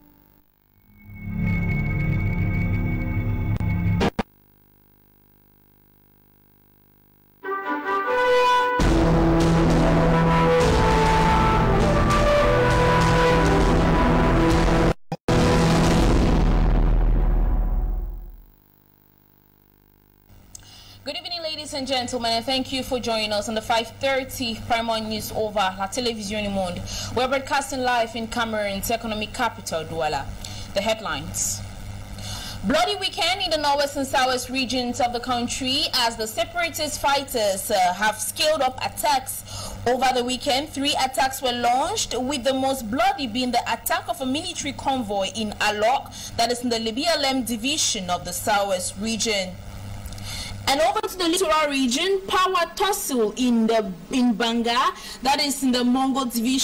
Good evening, ladies and gentlemen, and thank you for joining us on the 5:30 Primary News over La Télévision du Monde. We're broadcasting live in Cameroon's economic capital, Douala. The headlines. Bloody weekend in the northwest and southwest regions of the country as the separatist fighters have scaled up attacks over the weekend. 3 attacks were launched, with the most bloody being the attack of a military convoy in Alok, that is in the Libialem division of the southwest region. And over to the littoral region, power tussle in Banga, that is in the Mongol division